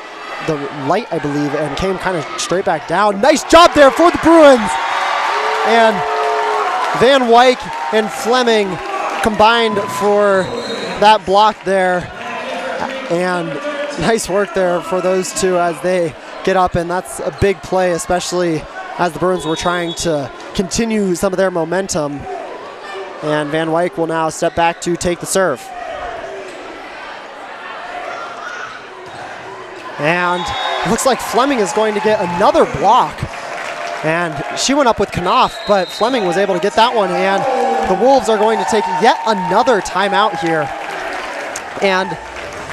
the light, I believe, and came kind of straight back down. Nice job there for the Bruins. And Van Wyk and Fleming combined for that block there. And nice work there for those two as they get up, and that's a big play, especially as the Bruins were trying to continue some of their momentum. And Van Wyk will now step back to take the serve. And it looks like Fleming is going to get another block. And she went up with Knopf, but Fleming was able to get that one. And the Wolves are going to take yet another timeout here. And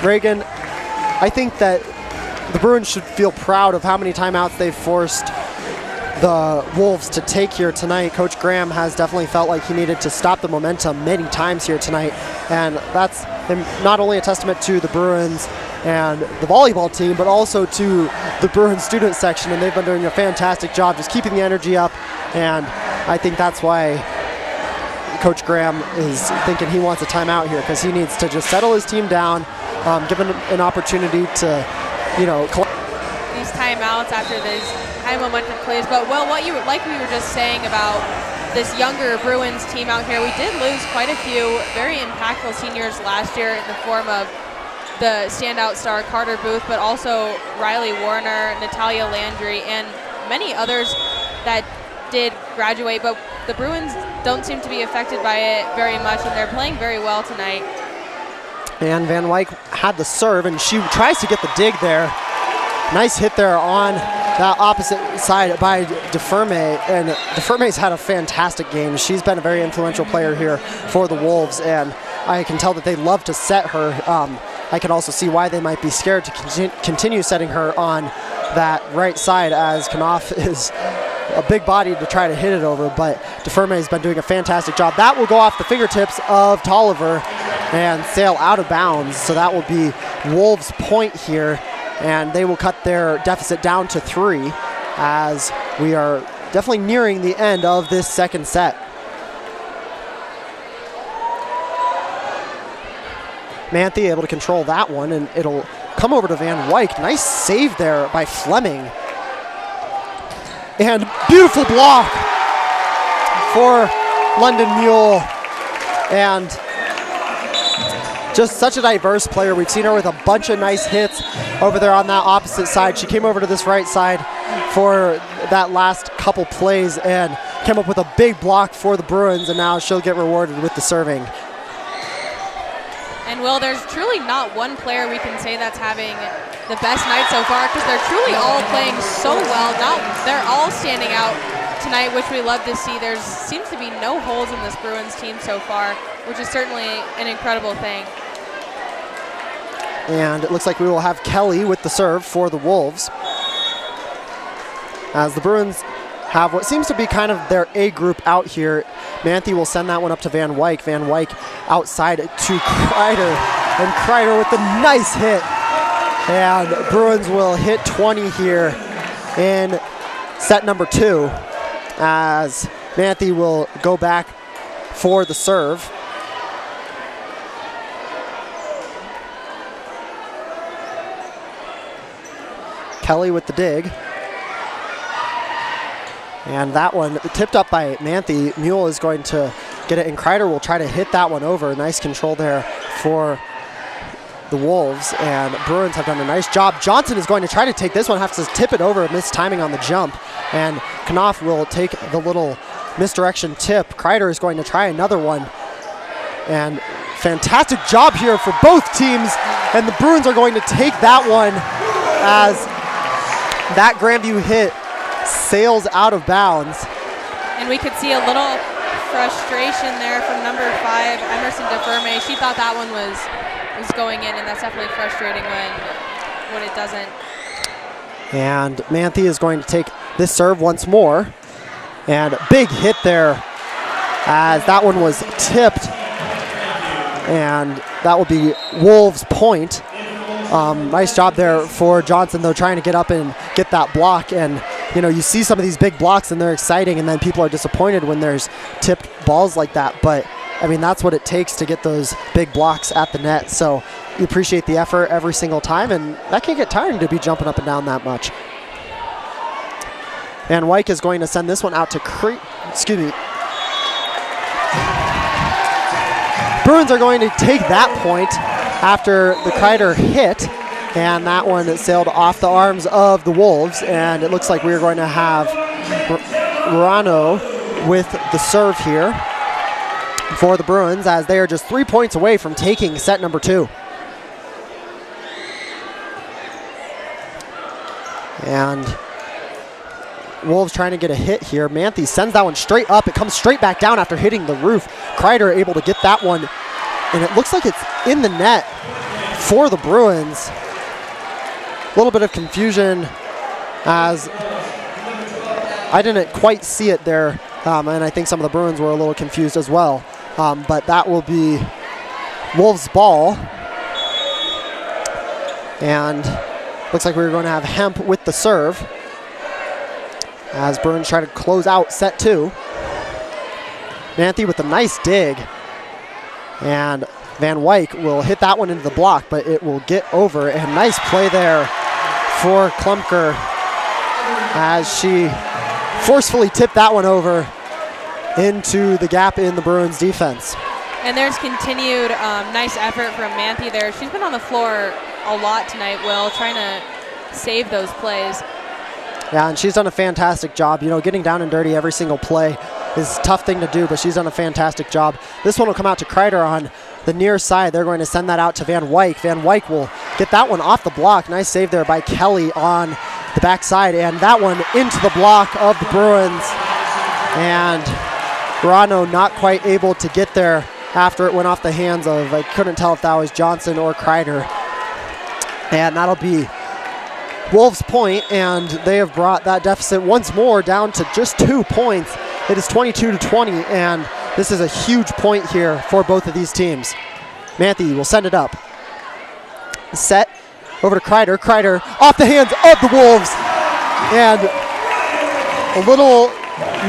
Reagan, I think that the Bruins should feel proud of how many timeouts they've forced the Wolves to take here tonight. Coach Graham has definitely felt like he needed to stop the momentum many times here tonight. And that's not only a testament to the Bruins and the volleyball team, but also to the Bruins student section. And they've been doing a fantastic job just keeping the energy up. And I think that's why Coach Graham is thinking he wants a timeout here, because he needs to just settle his team down, give him an opportunity to, you know, these timeouts after these high momentum plays. But well, what you like we were just saying about this younger Bruins team out here, we did lose quite a few very impactful seniors last year in the form of the standout star Carter Booth, but also Riley Warner, Natalia Landry, and many others that did graduate. But the Bruins don't seem to be affected by it very much, and they're playing very well tonight. And Van Wyk had the serve, and she tries to get the dig there. Nice hit there on that opposite side by DeFerme, and DeFerme's had a fantastic game. She's been a very influential player here for the Wolves, and I can tell that they love to set her. I can also see why they might be scared to continue setting her on that right side, as Knopf is a big body to try to hit it over, but DeFerme has been doing a fantastic job. That will go off the fingertips of Tolliver and sail out of bounds, so that will be Wolves' point here, and they will cut their deficit down to 3 as we are definitely nearing the end of this second set. Manthe able to control that one, and it'll come over to Van Wyk. Nice save there by Fleming. And beautiful block for London Mule. And just such a diverse player. We've seen her with a bunch of nice hits over there on that opposite side. She came over to this right side for that last couple plays and came up with a big block for the Bruins, and now she'll get rewarded with the serving. And Will, there's truly not one player we can say that's having the best night so far, because they're truly all playing so well. They're all standing out tonight, which we love to see. There seems to be no holes in this Bruins team so far, which is certainly an incredible thing. And it looks like we will have Kelly with the serve for the Wolves, as the Bruins have what seems to be kind of their A group out here. Manthe will send that one up to Van Wyk. Van Wyk outside to Kreider, and Kreider with the nice hit. And Bruins will hit 20 here in set number 2, as Manthe will go back for the serve. Kelly with the dig. And that one tipped up by Manthe. Mule is going to get it, and Kreider will try to hit that one over. Nice control there for the Wolves, and Bruins have done a nice job. Johnson is going to try to take this one, has to tip it over, missed timing on the jump, and Knopf will take the little misdirection tip. Kreider is going to try another one, and fantastic job here for both teams, and the Bruins are going to take that one as that Grandview hit sails out of bounds. And we could see a little frustration there from number 5, Emerson DeFerme. She thought that one was going in, and that's definitely frustrating when it doesn't. And Manthe is going to take this serve once more, and big hit there as that one was tipped, and that will be Wolves' point. Nice job there for Johnson, though, trying to get up and get that block. And you know, you see some of these big blocks and they're exciting, and then people are disappointed when there's tipped balls like that. But I mean, that's what it takes to get those big blocks at the net. So you appreciate the effort every single time, and that can get tiring to be jumping up and down that much. And Wyk is going to send this one out to Bruins are going to take that point after the Kreider hit, and that one sailed off the arms of the Wolves, and it looks like we're going to have Rano with the serve here for the Bruins, as they are just 3 points away from taking set number 2. And Wolves trying to get a hit here. Manthe sends that one straight up. It comes straight back down after hitting the roof. Kreider able to get that one, and it looks like it's in the net for the Bruins. A little bit of confusion, as I didn't quite see it there, and I think some of the Bruins were a little confused as well. But that will be Wolves' ball. And looks like we're going to have Hemp with the serve, as Bruins try to close out set 2. Manthe with a nice dig, and Van Wyk will hit that one into the block, but it will get over. And nice play there for Klumpker, as she forcefully tipped that one over into the gap in the Bruins defense. And there's continued nice effort from Manthe there. She's been on the floor a lot tonight, Will, trying to save those plays. Yeah, and she's done a fantastic job. You know, getting down and dirty every single play is a tough thing to do, but she's done a fantastic job. This one will come out to Kreider on the near side. They're going to send that out to Van Wyk. Van Wyk will get that one off the block. Nice save there by Kelly on the backside, and that one into the block of the Bruins. And Rano not quite able to get there after it went off the hands of, I couldn't tell if that was Johnson or Kreider. And that'll be Wolves' point, and they have brought that deficit once more down to just 2 points. It is 22-20, and this is a huge point here for both of these teams. Manthe will send it up. Set over to Kreider. Kreider off the hands of the Wolves, and a little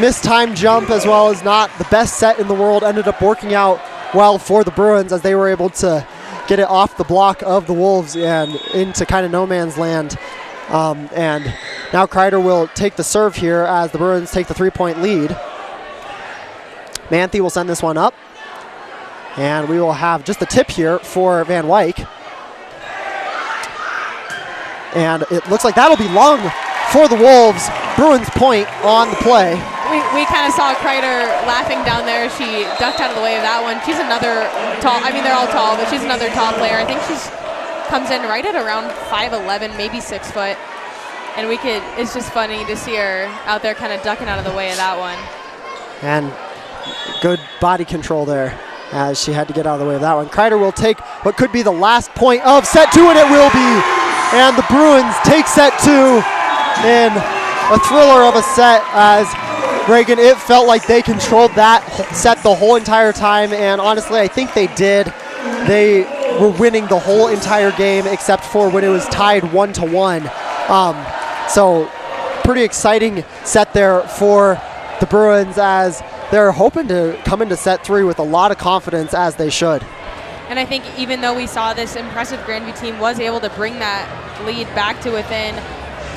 mistimed jump, as well as not the best set in the world, ended up working out well for the Bruins, as they were able to get it off the block of the Wolves and into kind of no man's land. And now Kreider will take the serve here as the Bruins take the 3-point lead. Manthe will send this one up. And we will have just the tip here for Van Wyk. And it looks like that'll be long for the Wolves. Bruins point on the play. We kind of saw Kreider laughing down there. She ducked out of the way of that one. She's another tall, I mean, they're all tall, but she's another tall player. I think she's comes in right at around 5'11", maybe 6 foot. And it's just funny to see her out there kind of ducking out of the way of that one. And good body control there as she had to get out of the way of that one. Kreider will take what could be the last point of set 2, and it will be. And the Bruins take set 2 in a thriller of a set as Reagan, it felt like they controlled that set the whole entire time, and honestly, I think they did. They were winning the whole entire game except for when it was tied 1-1. So pretty exciting set there for the Bruins as they're hoping to come into set 3 with a lot of confidence, as they should. And I think even though we saw this impressive Grandview team was able to bring that lead back to within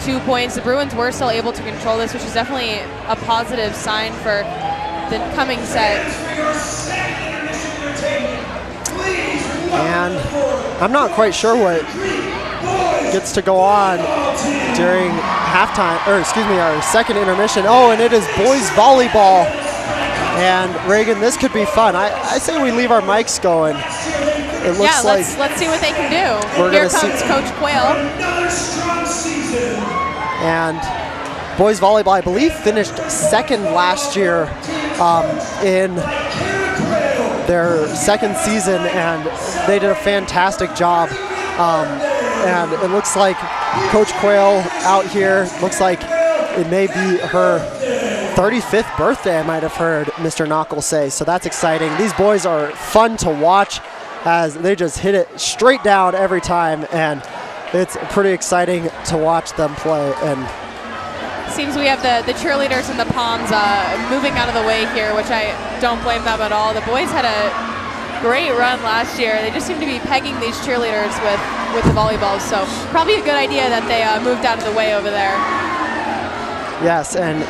2 points, the Bruins were still able to control this, which is definitely a positive sign for the coming set. And I'm not quite sure what gets to go on during halftime, or excuse me, our second intermission. Oh, and it is boys volleyball. And Reagan, this could be fun. I say we leave our mics going. It looks like let's see what they can do. Here comes Coach Quayle. And boys volleyball, I believe, finished second last year in their second season, and they did a fantastic job. And it looks like Coach Quayle out here, looks like it may be her 35th birthday, I might have heard Mr. Knockel say. So that's exciting. These boys are fun to watch as they just hit it straight down every time, and it's pretty exciting to watch them play. And seems we have the cheerleaders and the Palms moving out of the way here, which I don't blame them at all. The boys had a great run last year. They just seem to be pegging these cheerleaders with the volleyballs, so probably a good idea that they moved out of the way over there. Yes, and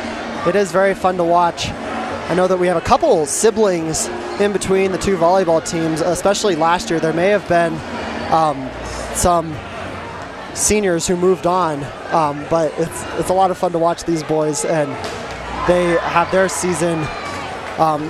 it is very fun to watch. I know that we have a couple siblings in between the two volleyball teams, especially last year. There may have been some seniors who moved on, but it's a lot of fun to watch these boys, and they have their season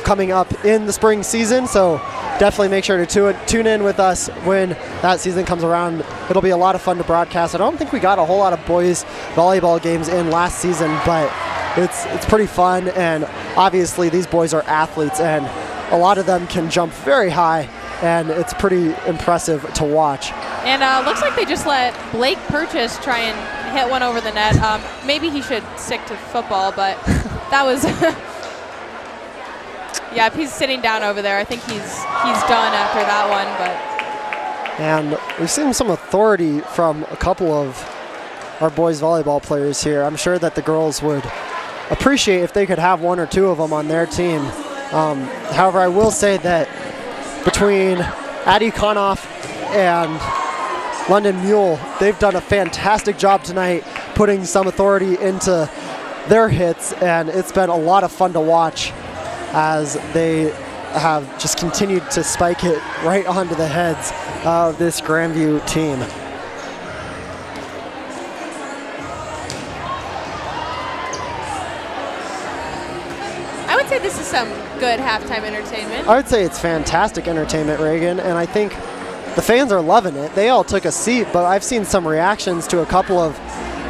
coming up in the spring season, so definitely make sure to tune in with us when that season comes around. It'll be a lot of fun to broadcast. I don't think we got a whole lot of boys volleyball games in last season, but it's pretty fun, and obviously these boys are athletes, and a lot of them can jump very high, and it's pretty impressive to watch. And looks like they just let Blake Purchase try and hit one over the net. Maybe he should stick to football, but that was yeah, he's sitting down over there. I think he's done after that one. But and we've seen some authority from a couple of our boys volleyball players here. I'm sure that the girls would appreciate if they could have one or two of them on their team. However, I will say that between Addie Konoff and London Mule, they've done a fantastic job tonight putting some authority into their hits, and it's been a lot of fun to watch as they have just continued to spike it right onto the heads of this Grandview team. I would say this is some good halftime entertainment. I would say it's fantastic entertainment, Reagan, and I think the fans are loving it. They all took a seat, but I've seen some reactions to a couple of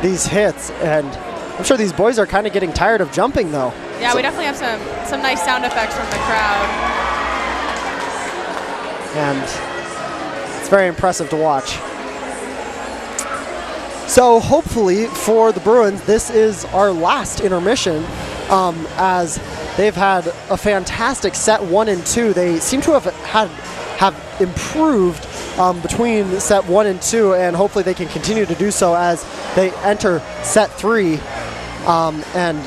these hits, and I'm sure these boys are kind of getting tired of jumping, though. Yeah, we definitely have some nice sound effects from the crowd. And it's very impressive to watch. So hopefully for the Bruins, this is our last intermission, as they've had a fantastic set 1 and 2. They seem to have improved between set 1 and 2, and hopefully they can continue to do so as they enter set 3. And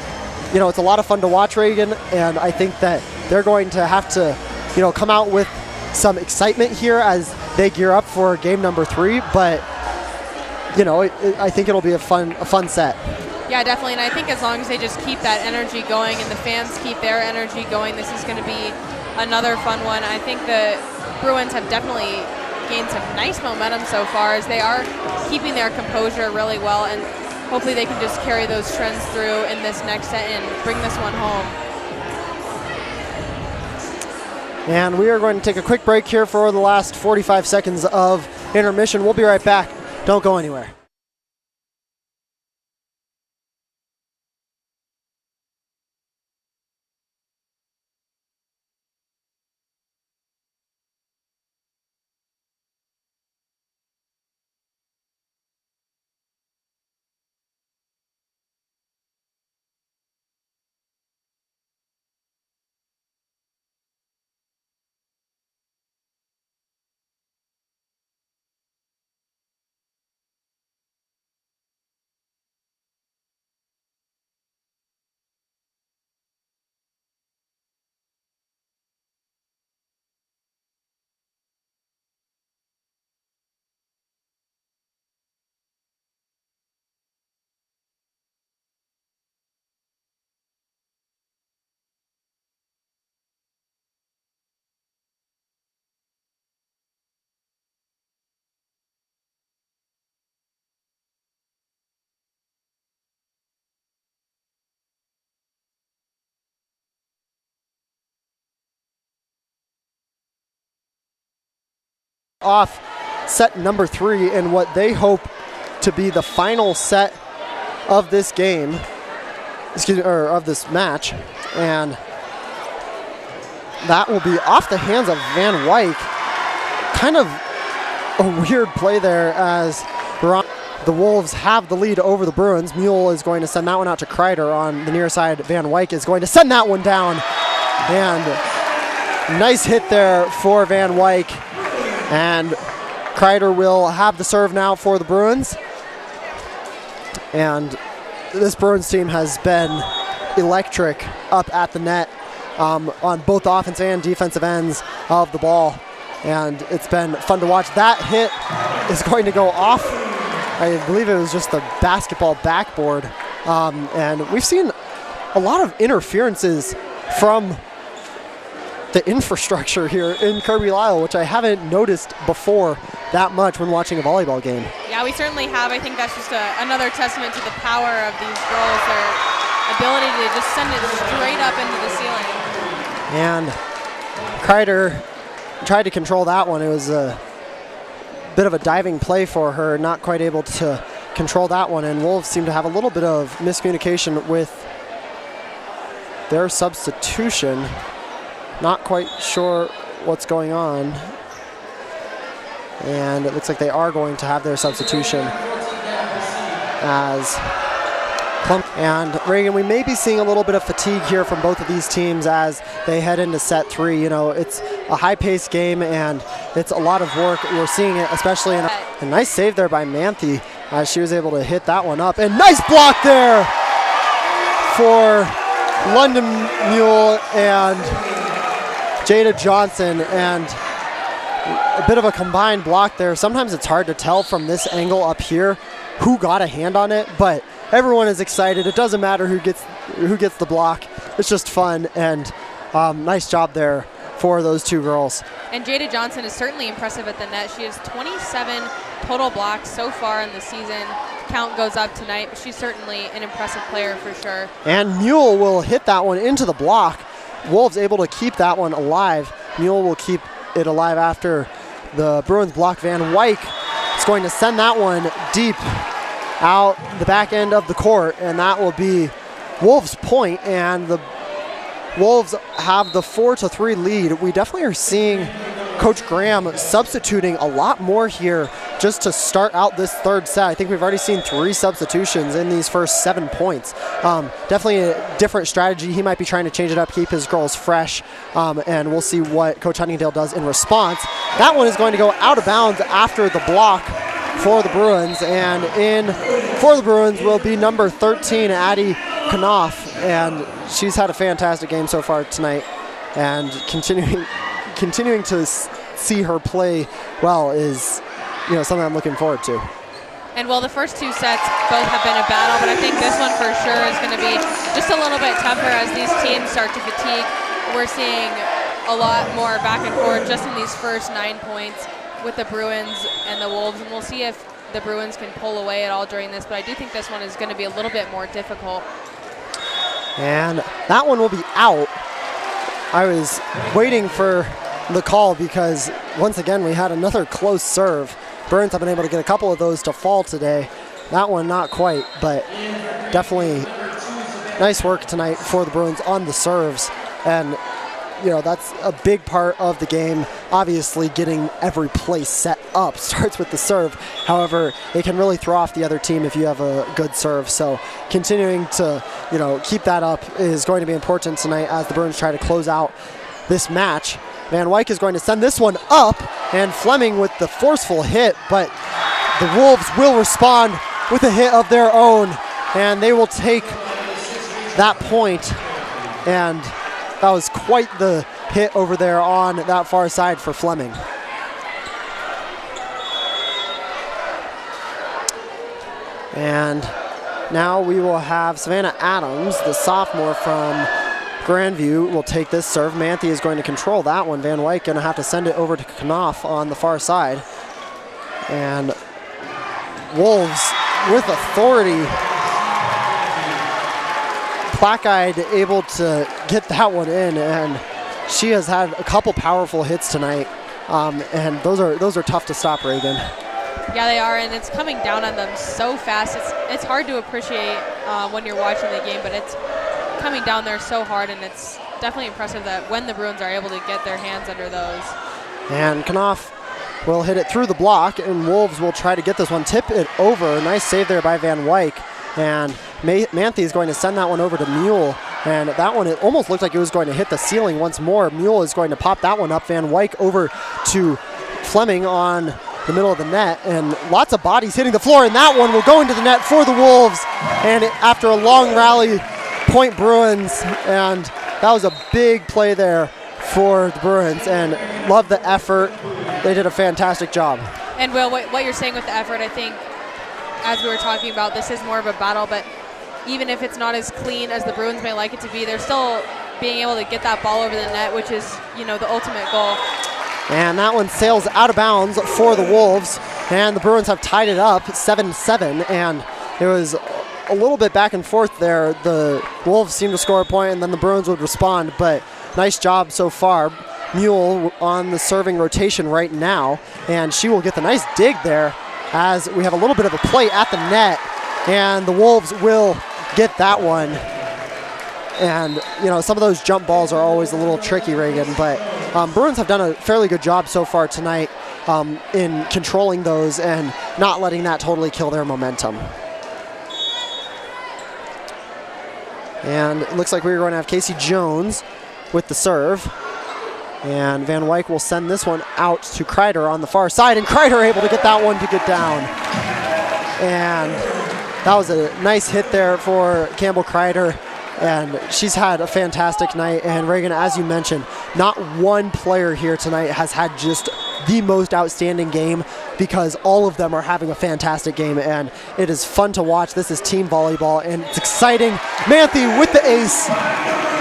you know, it's a lot of fun to watch, Reagan, and I think that they're going to have to, you know, come out with some excitement here as they gear up for game number 3. But you know, I think it'll be a fun set. Yeah, definitely, and I think as long as they just keep that energy going and the fans keep their energy going, this is going to be another fun one. I think the Bruins have definitely gained some nice momentum so far as they are keeping their composure really well, and hopefully they can just carry those trends through in this next set and bring this one home. And we are going to take a quick break here for the last 45 seconds of intermission. We'll be right back. Don't go anywhere. Off set number 3 in what they hope to be the final set of this game, or of this match, and that will be off the hands of Van Wyk. Kind of a weird play there as the Wolves have the lead over the Bruins. Mule is going to send that one out to Kreider on the near side. Van Wyk is going to send that one down, and nice hit there for Van Wyk. And Kreider will have the serve now for the Bruins. And this Bruins team has been electric up at the net on both offense and defensive ends of the ball. And it's been fun to watch. That hit is going to go off. I believe it was just the basketball backboard. And we've seen a lot of interferences from the infrastructure here in Kirby-Lisle, which I haven't noticed before that much when watching a volleyball game. Yeah, we certainly have. I think that's just another testament to the power of these girls, their ability to just send it straight up into the ceiling. And Kreider tried to control that one. It was a bit of a diving play for her, not quite able to control that one, and Wolves seem to have a little bit of miscommunication with their substitution. Not quite sure what's going on. And it looks like they are going to have their substitution as and Reagan, we may be seeing a little bit of fatigue here from both of these teams as they head into set 3. You know, it's a high-paced game and it's a lot of work. We're seeing it especially in a nice save there by Manthe as she was able to hit that one up. And nice block there for London Mule and Jada Johnson, and a bit of a combined block there. Sometimes it's hard to tell from this angle up here who got a hand on it, but everyone is excited. It doesn't matter who gets the block. It's just fun, and nice job there for those two girls. And Jada Johnson is certainly impressive at the net. She has 27 total blocks so far in the season. Count goes up tonight, but she's certainly an impressive player for sure. And Mule will hit that one into the block. Wolves able to keep that one alive. Mule will keep it alive after the Bruins block. Van Wyk is going to send that one deep out the back end of the court, and that will be Wolves' point, and the Wolves have the 4-3 lead. We definitely are seeing Coach Graham substituting a lot more here just to start out this third set. I think we've already seen 3 substitutions in these first 7 points. Definitely a different strategy. He might be trying to change it up, keep his girls fresh, and we'll see what Coach Huntingdale does in response. That one is going to go out of bounds after the block for the Bruins, and in for the Bruins will be number 13, Addie Knopf, and she's had a fantastic game so far tonight, and continuing to see her play well is, something I'm looking forward to. And well, the first 2 sets both have been a battle, but I think this one for sure is going to be just a little bit tougher as these teams start to fatigue. We're seeing a lot more back and forth just in these first 9 points with the Bruins and the Wolves, and we'll see if the Bruins can pull away at all during this, but I do think this one is going to be a little bit more difficult. And that one will be out. I was waiting for the call because once again we had another close serve. Bruins have been able to get a couple of those to fall today. That one not quite, but definitely nice work tonight for the Bruins on the serves. And that's a big part of the game. Obviously, getting every play set up starts with the serve. However, it can really throw off the other team if you have a good serve. So continuing to, keep that up is going to be important tonight as the Bruins try to close out this match. Van Wyk is going to send this one up, and Fleming with the forceful hit, but the Wolves will respond with a hit of their own, and they will take that point. And that was quite the hit over there on that far side for Fleming. And now we will have Savannah Adams, the sophomore from Grandview, will take this serve. Manthe is going to control that one. Van Wyk going to have to send it over to Knopf on the far side. And Wolves with authority. Black-eyed able to get that one in, and she has had a couple powerful hits tonight, and those are tough to stop, Reagan. Yeah, they are, and it's coming down on them so fast. It's hard to appreciate when you're watching the game, but it's coming down there so hard, and it's definitely impressive that when the Bruins are able to get their hands under those. And Knopf will hit it through the block, and Wolves will try to get this one, tip it over. Nice save there by Van Wyk, and Manthe is going to send that one over to Mule, and that one, it almost looked like it was going to hit the ceiling once more. Mule is going to pop that one up. Van Wyk over to Fleming on the middle of the net, and lots of bodies hitting the floor, and that one will go into the net for the Wolves. And after a long rally, point Bruins, and that was a big play there for the Bruins, and love the effort. They did a fantastic job. And Will, what you're saying with the effort, I think, as we were talking about, this is more of a battle, but even if it's not as clean as the Bruins may like it to be, they're still being able to get that ball over the net, which is, the ultimate goal. And that one sails out of bounds for the Wolves, and the Bruins have tied it up 7-7, and it was a little bit back and forth there. The Wolves seemed to score a point, and then the Bruins would respond, but nice job so far. Mule on the serving rotation right now, and she will get the nice dig there as we have a little bit of a play at the net, and the Wolves will get that one. And, some of those jump balls are always a little tricky, Reagan, but Bruins have done a fairly good job so far tonight in controlling those and not letting that totally kill their momentum. And it looks like we're going to have Casey Jones with the serve. And Van Wyk will send this one out to Kreider on the far side, and Kreider able to get that one to get down. And that was a nice hit there for Campbell Kreider, and she's had a fantastic night. And Reagan, as you mentioned, not one player here tonight has had just the most outstanding game, because all of them are having a fantastic game, and it is fun to watch. This is team volleyball, and it's exciting. Manthe with the ace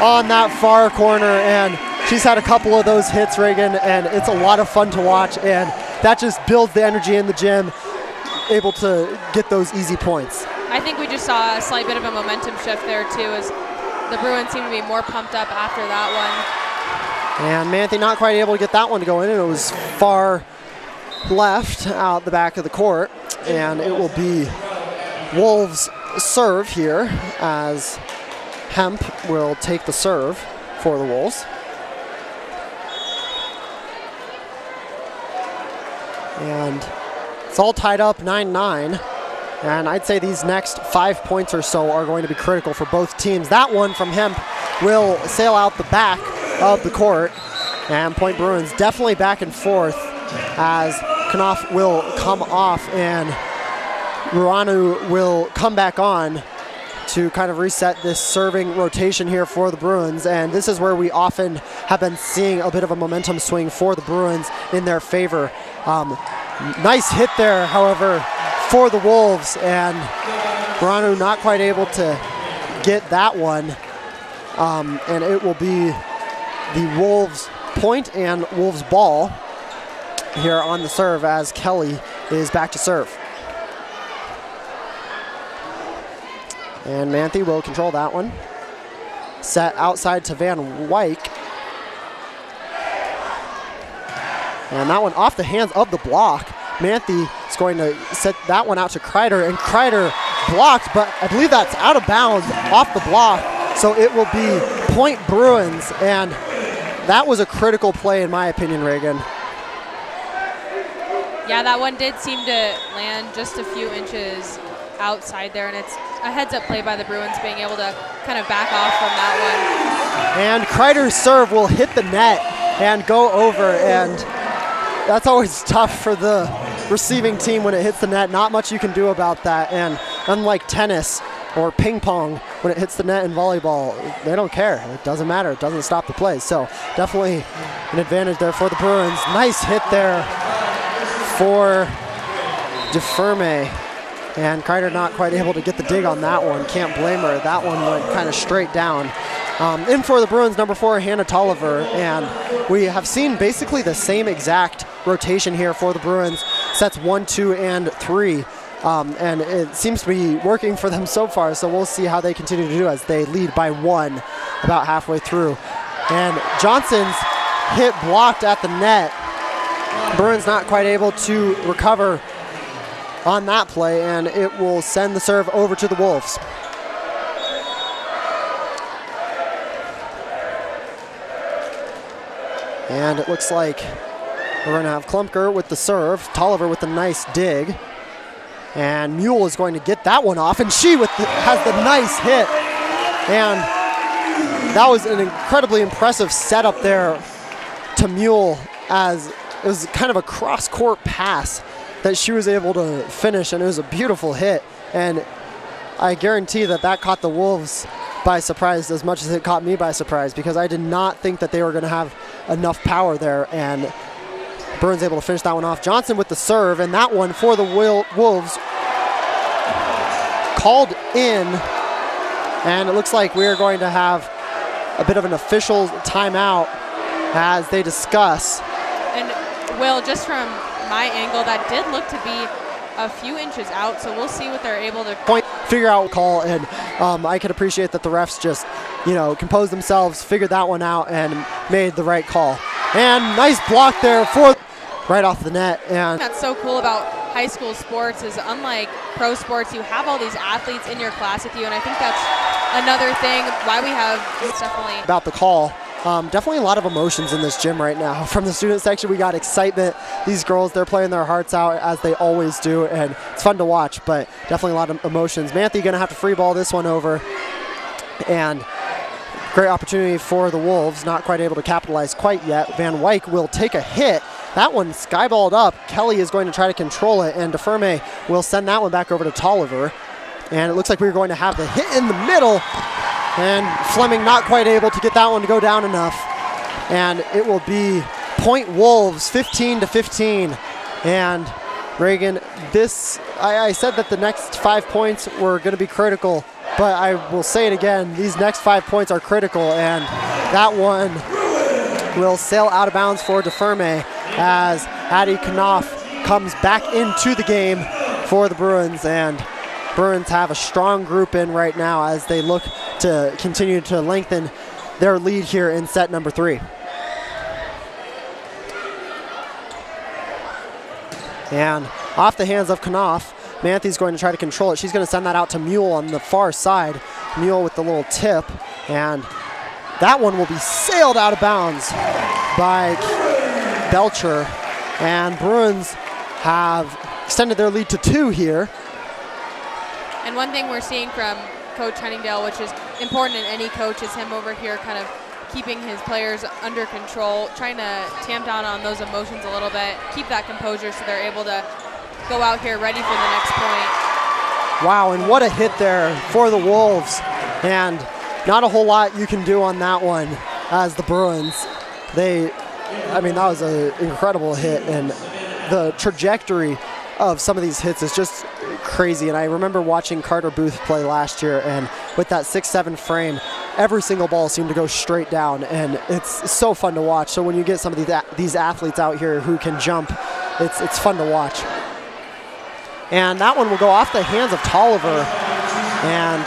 on that far corner, and she's had a couple of those hits, Reagan, and it's a lot of fun to watch, and that just builds the energy in the gym, able to get those easy points. I think we just saw a slight bit of a momentum shift there, too, as the Bruins seem to be more pumped up after that one. And Manthe not quite able to get that one to go in, and it was far left out the back of the court, and it will be Wolves' serve here as Hemp will take the serve for the Wolves. And it's all tied up 9-9. And I'd say these next 5 points or so are going to be critical for both teams. That one from Hemp will sail out the back of the court. And Point Bruins definitely back and forth as Knopf will come off and Ruanu will come back on to kind of reset this serving rotation here for the Bruins, and this is where we often have been seeing a bit of a momentum swing for the Bruins in their favor. Nice hit there, however, for the Wolves, and Branu not quite able to get that one, and it will be the Wolves point and Wolves ball here on the serve as Kelly is back to serve. And Manthe will control that one. Set outside to Van Wyk. And that one off the hands of the block. Manthe is going to set that one out to Kreider, and Kreider blocked, but I believe that's out of bounds off the block. So it will be point Bruins, and that was a critical play in my opinion, Reagan. Yeah, that one did seem to land just a few inches outside there, and it's a heads-up play by the Bruins being able to kind of back off from that one. And Kreider's serve will hit the net and go over, and that's always tough for the receiving team when it hits the net. Not much you can do about that, and unlike tennis or ping pong, when it hits the net in volleyball, they don't care. It doesn't matter. It doesn't stop the play. So definitely an advantage there for the Bruins. Nice hit there for DeFerme. And Kreider not quite able to get the dig on that one. Can't blame her. That one went kind of straight down. In for the Bruins, number 4, Hannah Tolliver. And we have seen basically the same exact rotation here for the Bruins. Sets 1, 2, and 3. And it seems to be working for them so far, so we'll see how they continue to do as they lead by 1 about halfway through. And Johnson's hit blocked at the net. Bruins not quite able to recover on that play, and it will send the serve over to the Wolves. And it looks like we're going to have Klumpker with the serve, Tolliver with the nice dig, and Mule is going to get that one off, and she has the nice hit. And that was an incredibly impressive setup there to Mule, as it was kind of a cross-court pass that she was able to finish, and it was a beautiful hit. And I guarantee that that caught the Wolves by surprise as much as it caught me by surprise, because I did not think that they were going to have enough power there, and Burns able to finish that one off. Johnson with the serve, and that one for the Wolves called in, and it looks like we are going to have a bit of an official timeout as they discuss. And Will, just from my angle, that did look to be a few inches out, so we'll see what they're able to figure out call. And I can appreciate that the refs just, composed themselves, figured that one out, and made the right call. And nice block there for right off the net. And that's so cool about high school sports is, unlike pro sports, you have all these athletes in your class with you, and I think that's another thing why we have definitely about the call. Definitely a lot of emotions in this gym right now. From the student section, we got excitement. These girls, they're playing their hearts out as they always do, and it's fun to watch, but definitely a lot of emotions. Manthe going to have to free ball this one over, and great opportunity for the Wolves, not quite able to capitalize quite yet. Van Wyk will take a hit. That one skyballed up. Kelly is going to try to control it, and DeFerme will send that one back over to Tolliver. And it looks like we're going to have the hit in the middle, and Fleming not quite able to get that one to go down enough. And it will be point Wolves, 15-15. And Reagan, I said that the next 5 points were going to be critical, but I will say it again, these next 5 points are critical, and that one will sail out of bounds for DeFerme as Addie Knopf comes back into the game for the Bruins, and Bruins have a strong group in right now as they look to continue to lengthen their lead here in set number 3. And off the hands of Knopf, Manthe's going to try to control it. She's going to send that out to Mule on the far side. Mule with the little tip, and that one will be sailed out of bounds by Belcher. And Bruins have extended their lead to 2 here. And one thing we're seeing from Coach Henningdale, which is important in any coach, is him over here kind of keeping his players under control, trying to tamp down on those emotions a little bit, keep that composure so they're able to go out here ready for the next point. Wow, and what a hit there for the Wolves. And not a whole lot you can do on that one as the Bruins. I mean, that was an incredible hit, and the trajectory of some of these hits is just crazy. And I remember watching Carter Booth play last year, and with that 6-7 frame, every single ball seemed to go straight down, and it's so fun to watch. So when you get some of these athletes out here who can jump, it's fun to watch. And that one will go off the hands of Tolliver, and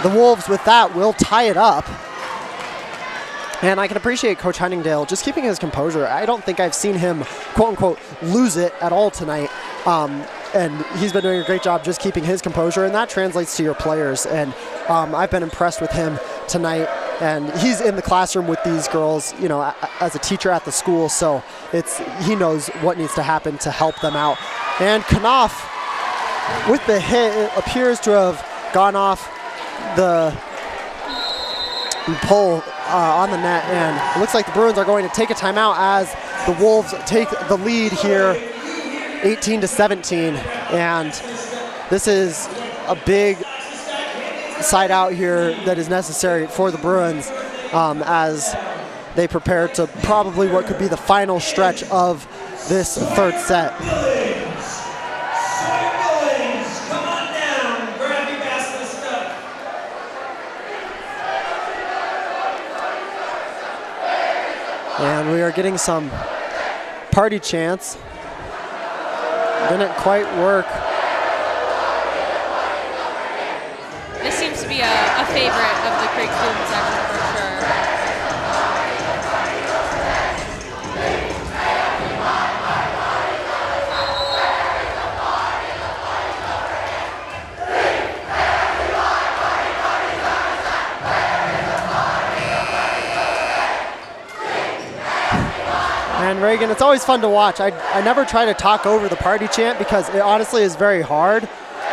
the Wolves with that will tie it up. And I can appreciate Coach Huntingdale just keeping his composure. I don't think I've seen him, quote unquote, lose it at all tonight. And he's been doing a great job just keeping his composure, and that translates to your players. And I've been impressed with him tonight. And he's in the classroom with these girls, you know, as a teacher at the school. So he knows what needs to happen to help them out. And Knopf, with the hit, it appears to have gone off the pull on the net, and it looks like the Bruins are going to take a timeout as the Wolves take the lead here 18-17. And this is a big side out here that is necessary for the Bruins as they prepare to probably what could be the final stretch of this third set. And we are getting some party chants. Didn't quite work. This seems to be a favorite of the Creek student section for sure. And Reagan, it's always fun to watch. I never try to talk over the party chant because it honestly is very hard.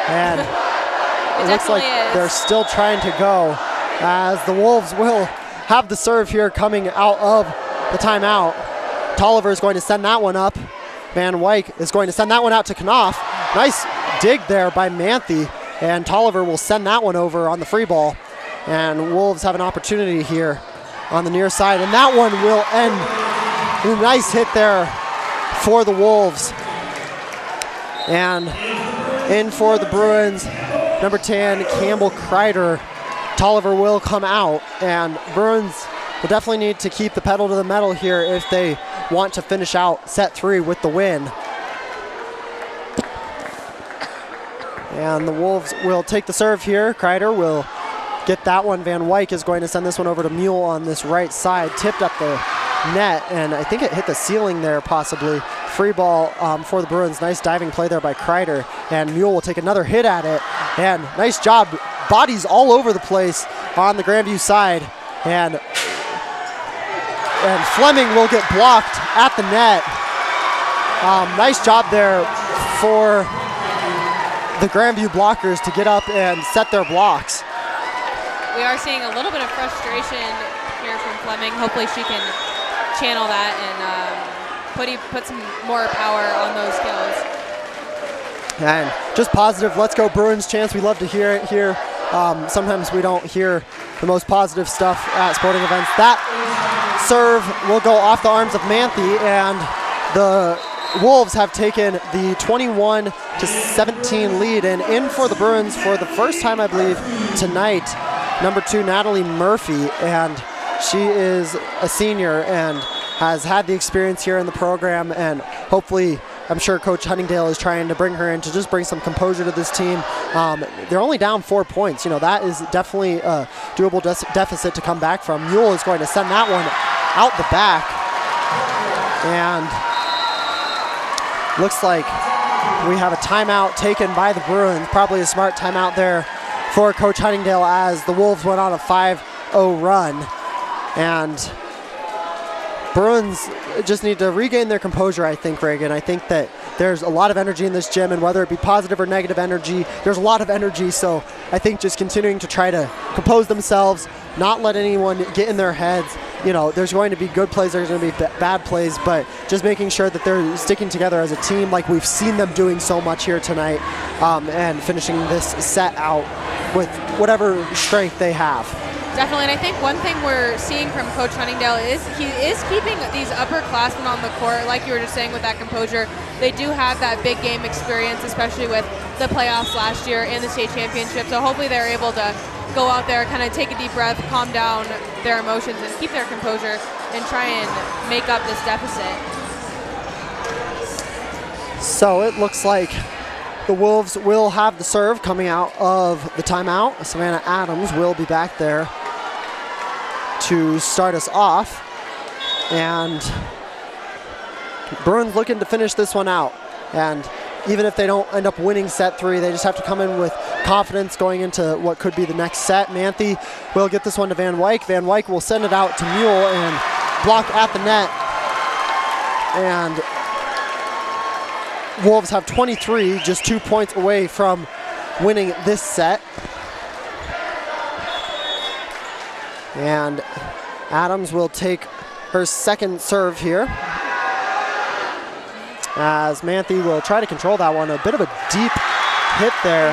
And it looks like they're still trying to go as the Wolves will have the serve here coming out of the timeout. Tolliver is going to send that one up. Van Wyk is going to send that one out to Knopf. Nice dig there by Manthe. And Tolliver will send that one over on the free ball. And Wolves have an opportunity here on the near side. And that one will end. A nice hit there for the Wolves. And in for the Bruins, number 10, Campbell Kreider. Tolliver will come out, and Bruins will definitely need to keep the pedal to the metal here if they want to finish out set 3 with the win. And the Wolves will take the serve here. Kreider will get that one. Van Wyk is going to send this one over to Mule on this right side, tipped up the net, and I think it hit the ceiling there possibly. Free ball for the Bruins. Nice diving play there by Kreider, and Mule will take another hit at it, and nice job. Bodies all over the place on the Grandview side, and Fleming will get blocked at the net. Nice job there for the Grandview blockers to get up and set their blocks. We are seeing a little bit of frustration here from Fleming. Hopefully she can channel that and put some more power on those skills. And just positive, let's go Bruins chants. We love to hear it here. Sometimes we don't hear the most positive stuff at sporting events. That serve will go off the arms of Manthe, and the Wolves have taken the 21-17 lead. And in for the Bruins for the first time, I believe, tonight, number 2, Natalie Murphy. And she is a senior and has had the experience here in the program, and hopefully I'm sure Coach Huntingdale is trying to bring her in to just bring some composure to this team. They're only down 4 points. You know, that is definitely a doable deficit to come back from. Mule is going to send that one out the back, and looks like we have a timeout taken by the Bruins. Probably a smart timeout there for Coach Huntingdale as the Wolves went on a 5-0 run. And Bruins just need to regain their composure, I think, Reagan. I think that there's a lot of energy in this gym, and whether it be positive or negative energy, there's a lot of energy. So I think just continuing to try to compose themselves, not let anyone get in their heads. You know, there's going to be good plays, there's going to be bad plays, but just making sure that they're sticking together as a team like we've seen them doing so much here tonight, and finishing this set out with whatever strength they have. Definitely, and I think one thing we're seeing from Coach Huntingdale is he is keeping these upperclassmen on the court, like you were just saying, with that composure. They do have that big game experience, especially with the playoffs last year and the state championship, so hopefully they're able to go out there, kind of take a deep breath, calm down their emotions, and keep their composure and try and make up this deficit. So it looks like the Wolves will have the serve coming out of the timeout. Savannah Adams will be back there to start us off. And Bruins looking to finish this one out. And even if they don't end up winning set 3, they just have to come in with confidence going into what could be the next set. Manthe will get this one to Van Wyk. Van Wyk will send it out to Mule and block at the net. And Wolves have 23, just 2 points away from winning this set. And Adams will take her second serve here, as Manthe will try to control that one. A bit of a deep hit there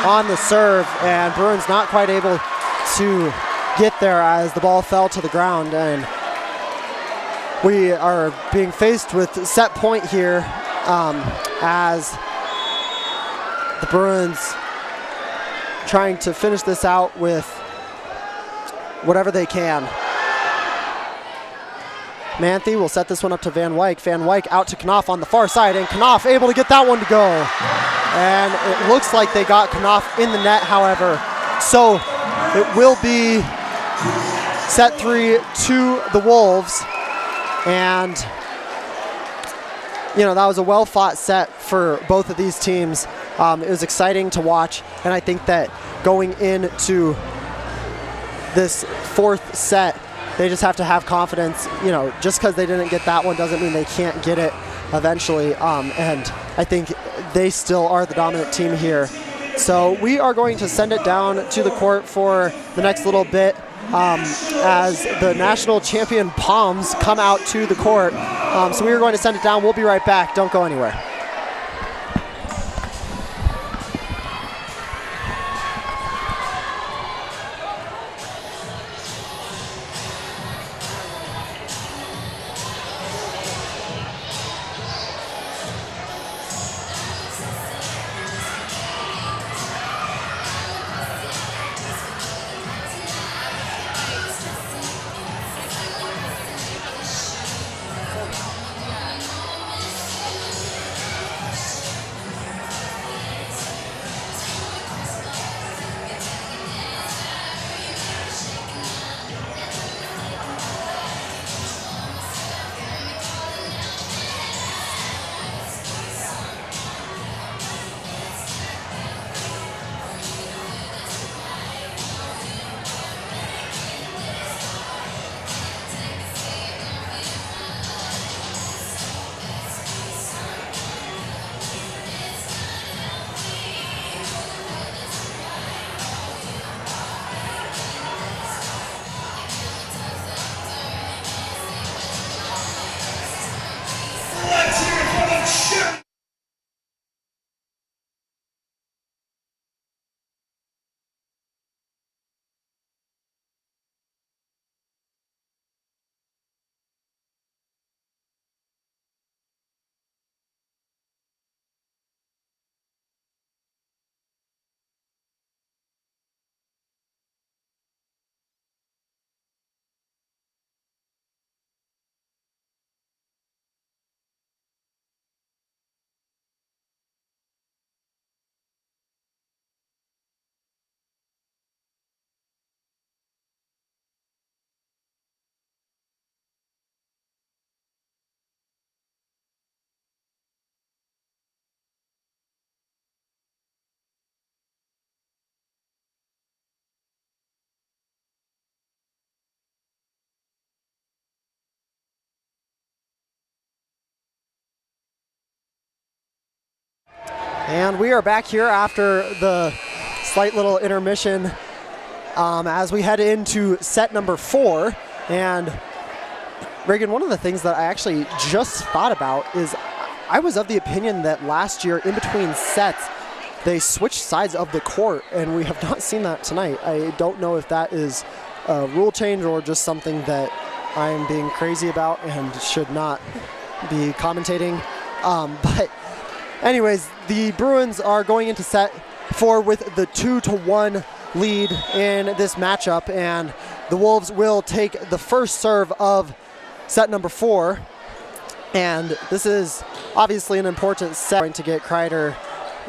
on the serve, and Bruins not quite able to get there as the ball fell to the ground. And we are being faced with set point here, as the Bruins trying to finish this out with whatever they can. Manthe will set this one up to Van Wyk. Van Wyk out to Knopf on the far side, and Knopf able to get that one to go. And it looks like they got Knopf in the net, however. So it will be set 3 to the Wolves. And you know, that was a well-fought set for both of these teams. It was exciting to watch, and I think that going into this fourth set, they just have to have confidence. You know, just because they didn't get that one doesn't mean they can't get it eventually. And I think they still are the dominant team here. So we are going to send it down to the court for the next little bit, as the national champion Palms come out to the court. So we are going to send it down. We'll be right back. Don't go anywhere. And we are back here after the slight little intermission as we head into set number 4. And Reagan, one of the things that I actually just thought about is I was of the opinion that last year in between sets, they switched sides of the court, and we have not seen that tonight. I don't know if that is a rule change or just something that I am being crazy about and should not be commentating. But anyways, the Bruins are going into set 4 with the 2-1 lead in this matchup, and the Wolves will take the first serve of set number 4. And this is obviously an important set, going to get Kreider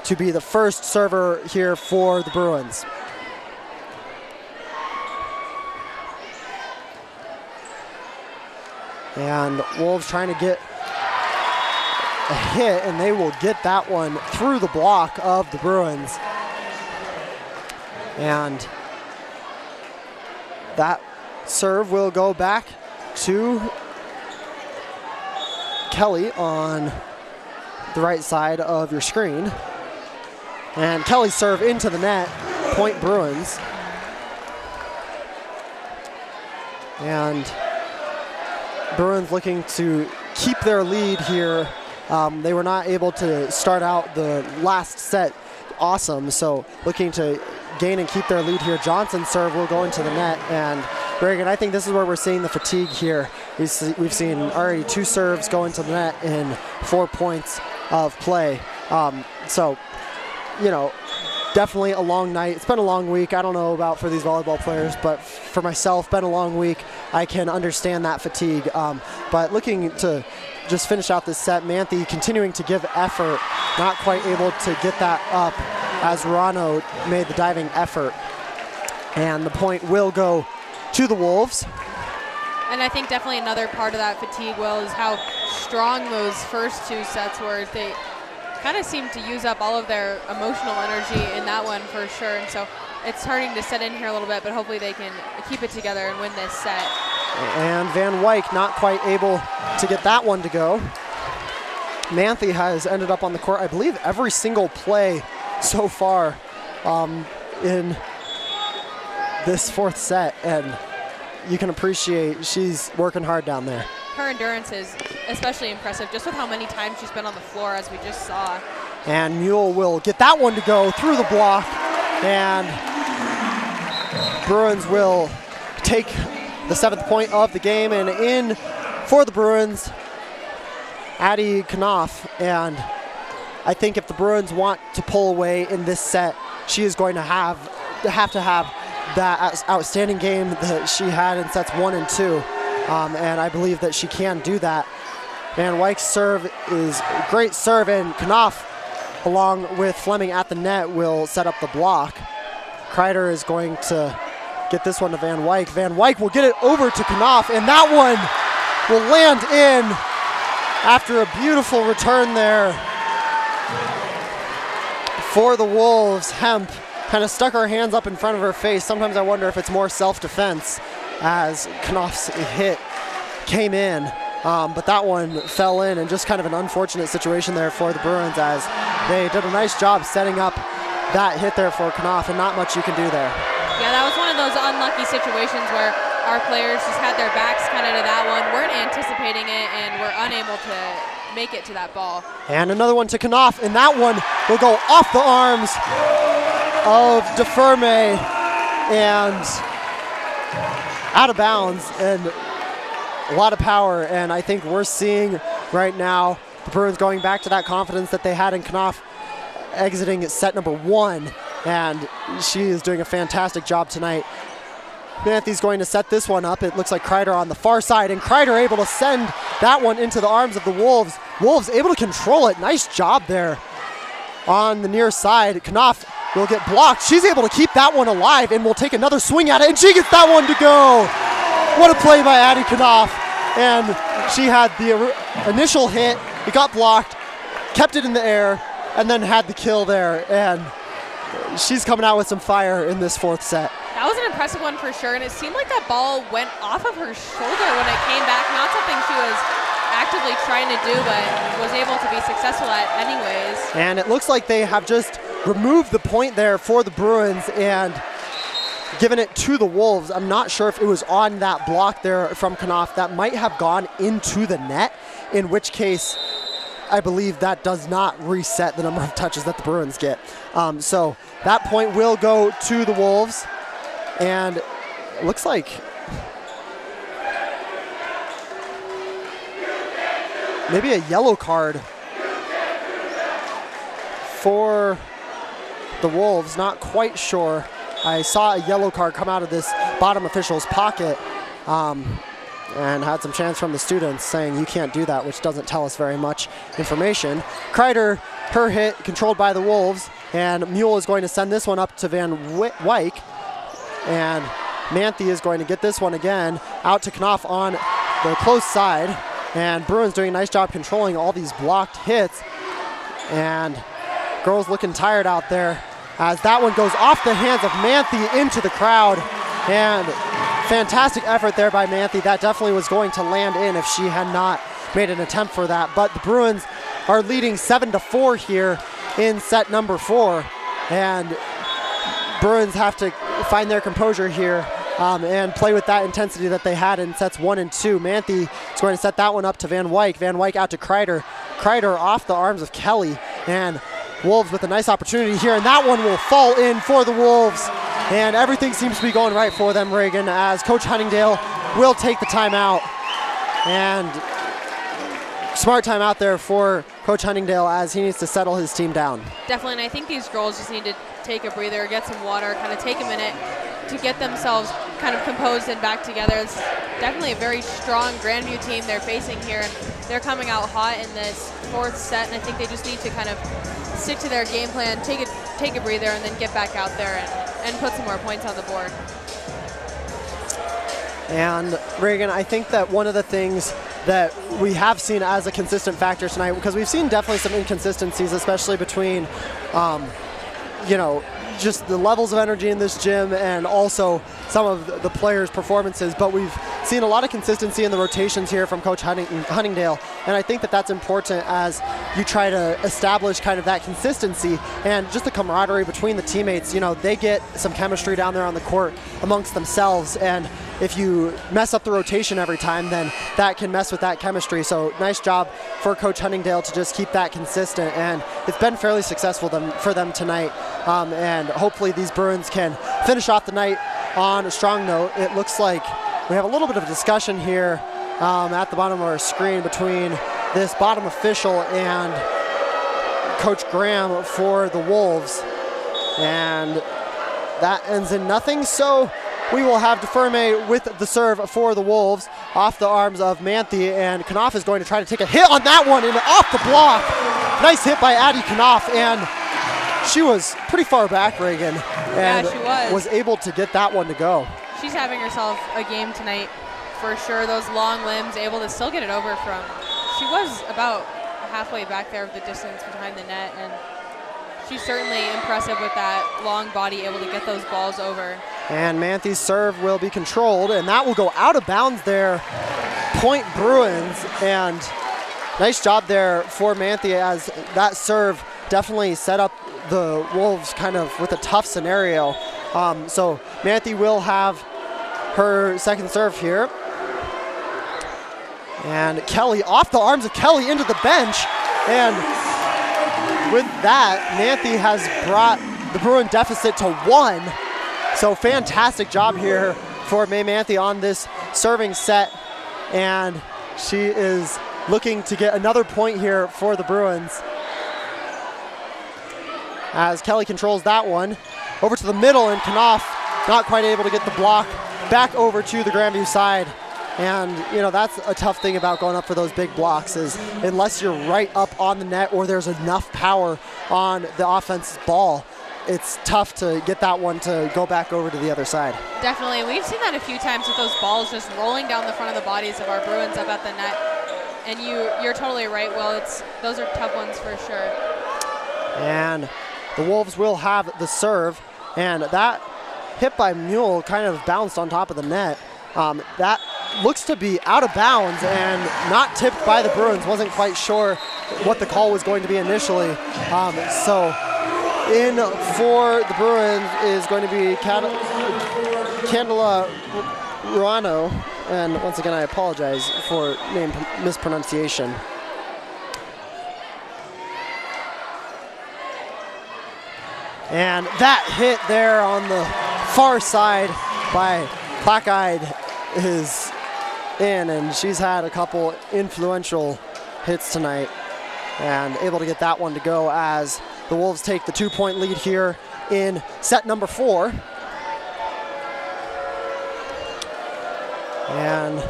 to be the first server here for the Bruins. And Wolves trying to get a hit, and they will get that one through the block of the Bruins. And that serve will go back to Kelly on the right side of your screen. And Kelly's serve into the net, point Bruins. And Bruins looking to keep their lead here. They were not able to start out the last set awesome, so looking to gain and keep their lead here. Johnson's serve will go into the net, and Reagan, I think this is where we're seeing the fatigue here. We've seen already 2 serves go into the net in 4 points of play. So, you know, definitely a long night. It's been a long week. I don't know about for these volleyball players, but for myself, been a long week. I can understand that fatigue. But looking to just finish out this set, Manthe continuing to give effort, not quite able to get that up as Rano made the diving effort. And the point will go to the Wolves. And I think definitely another part of that fatigue, Will, is how strong those first 2 sets were. They kind of seemed to use up all of their emotional energy in that one for sure. And so it's starting to set in here a little bit, but hopefully they can keep it together and win this set. And Van Wyk not quite able to get that one to go. Manthe has ended up on the court, I believe, every single play so far in this 4th set, and you can appreciate she's working hard down there. Her endurance is especially impressive, just with how many times she's been on the floor, as we just saw. And Mule will get that one to go through the block, and Bruins will take the 7th point of the game. And in for the Bruins, Addie Knopf. And I think if the Bruins want to pull away in this set, she is going to have to have that outstanding game that she had in sets 1 and 2. And I believe that she can do that. Van Wyk's serve is a great serve, and Knopf, along with Fleming at the net, will set up the block. Kreider is going to get this one to Van Wyk. Van Wyk will get it over to Knopf, and that one will land in after a beautiful return there for the Wolves. Hemp kind of stuck her hands up in front of her face. Sometimes I wonder if it's more self-defense as Knopf's hit came in. But that one fell in, and just kind of an unfortunate situation there for the Bruins, as they did a nice job setting up that hit there for Knopf, and not much you can do there. Yeah, that was one of those unlucky situations where our players just had their backs kind of to that one, weren't anticipating it, and were unable to make it to that ball. And another one to Knopf, and that one will go off the arms of DeFerme and out of bounds, and a lot of power. And I think we're seeing right now the Bruins going back to that confidence that they had in Knopf exiting set number 1, and she is doing a fantastic job tonight. Manthe's going to set this one up. It looks like Kreider on the far side, and Kreider able to send that one into the arms of the Wolves. Wolves able to control it. Nice job there on the near side. Knopf will get blocked. She's able to keep that one alive and will take another swing at it, and she gets that one to go. What a play by Addie Knopf. And she had the initial hit, it got blocked, kept it in the air, and then had the kill there. And she's coming out with some fire in this 4th set. That was an impressive one for sure, and it seemed like that ball went off of her shoulder when it came back. Not something she was actively trying to do, but was able to be successful at anyways. And it looks like they have just removed the point there for the Bruins, and given it to the Wolves. I'm not sure if it was on that block there from Knopf that might have gone into the net, in which case I believe that does not reset the number of touches that the Bruins get. So that point will go to the Wolves, and it looks like maybe a yellow card for the Wolves, not quite sure. I saw a yellow card come out of this bottom official's pocket and had some chants from the students saying you can't do that, which doesn't tell us very much information. Kreider, her hit controlled by the Wolves, and Mule is going to send this one up to Van Wyk, and Manthe is going to get this one again out to Knopf on the close side, and Bruins doing a nice job controlling all these blocked hits, and girls looking tired out there as that one goes off the hands of Manthe into the crowd, and fantastic effort there by Manthe. That definitely was going to land in if she had not made an attempt for that, but the Bruins are leading 7-4 here in set number 4, and Bruins have to find their composure here and play with that intensity that they had in sets 1 and 2. Manthe is going to set that one up to Van Wyk. Van Wyk out to Kreider. Kreider off the arms of Kelly, and Wolves with a nice opportunity here, and that one will fall in for the Wolves. And everything seems to be going right for them, Reagan, as Coach Huntingdale will take the timeout. And smart timeout there for Coach Huntingdale as he needs to settle his team down. Definitely, and I think these girls just need to take a breather, get some water, kind of take a minute to get themselves kind of composed and back together. It's definitely a very strong Grandview team they're facing here, and they're coming out hot in this 4th set, and I think they just need to kind of stick to their game plan, take a breather, and then get back out there and put some more points on the board. And Reagan, I think that one of the things that we have seen as a consistent factor tonight, because we've seen definitely some inconsistencies, especially between, you know, just the levels of energy in this gym and also some of the players' performances, but we've seen a lot of consistency in the rotations here from Coach Huntingdale, and I think that that's important as you try to establish kind of that consistency and just the camaraderie between the teammates. You know, they get some chemistry down there on the court amongst themselves, and if you mess up the rotation every time, then that can mess with that chemistry. So nice job for Coach Huntingdale to just keep that consistent, and it's been fairly successful for them tonight, and hopefully these Bruins can finish off the night on a strong note. It looks like we have a little bit of a discussion here at the bottom of our screen between this bottom official and Coach Graham for the Wolves, and that ends in nothing. So we will have DeFerme with the serve for the Wolves off the arms of Manthe, and Knopf is going to try to take a hit on that one and off the block. Nice hit by Addie Knopf, and she was pretty far back, Reagan, and yeah, was able to get that one to go. She's having herself a game tonight for sure. Those long limbs, able to still get it over from, she was about halfway back there of the distance behind the net, and she's certainly impressive with that long body, able to get those balls over. And Manthe's serve will be controlled, and that will go out of bounds there. Point Bruins, and nice job there for Manthe as that serve definitely set up the Wolves kind of with a tough scenario. So Manthe will have her second serve here. And Kelly off the arms of Kelly into the bench, and with that, Manthe has brought the Bruin deficit to 1. So fantastic job here for May Manthe on this serving set, and she is looking to get another point here for the Bruins. As Kelly controls that one over to the middle, and Knopf not quite able to get the block back over to the Grandview side. And you know, that's a tough thing about going up for those big blocks, is unless you're right up on the net or there's enough power on the offense's ball, it's tough to get that one to go back over to the other side. Definitely. We've seen that a few times with those balls just rolling down the front of the bodies of our Bruins up at the net. And you're totally right, Will. Those are tough ones for sure. And the Wolves will have the serve, and that hit by Mule kind of bounced on top of the net. That looks to be out of bounds and not tipped by the Bruins. Wasn't quite sure what the call was going to be initially. So in for the Bruins is going to be Candela Ruano, and once again I apologize for name mispronunciation. And that hit there on the far side by Black-Eyed is in, and she's had a couple influential hits tonight and able to get that one to go as the Wolves take the 2-point lead here in set number 4. And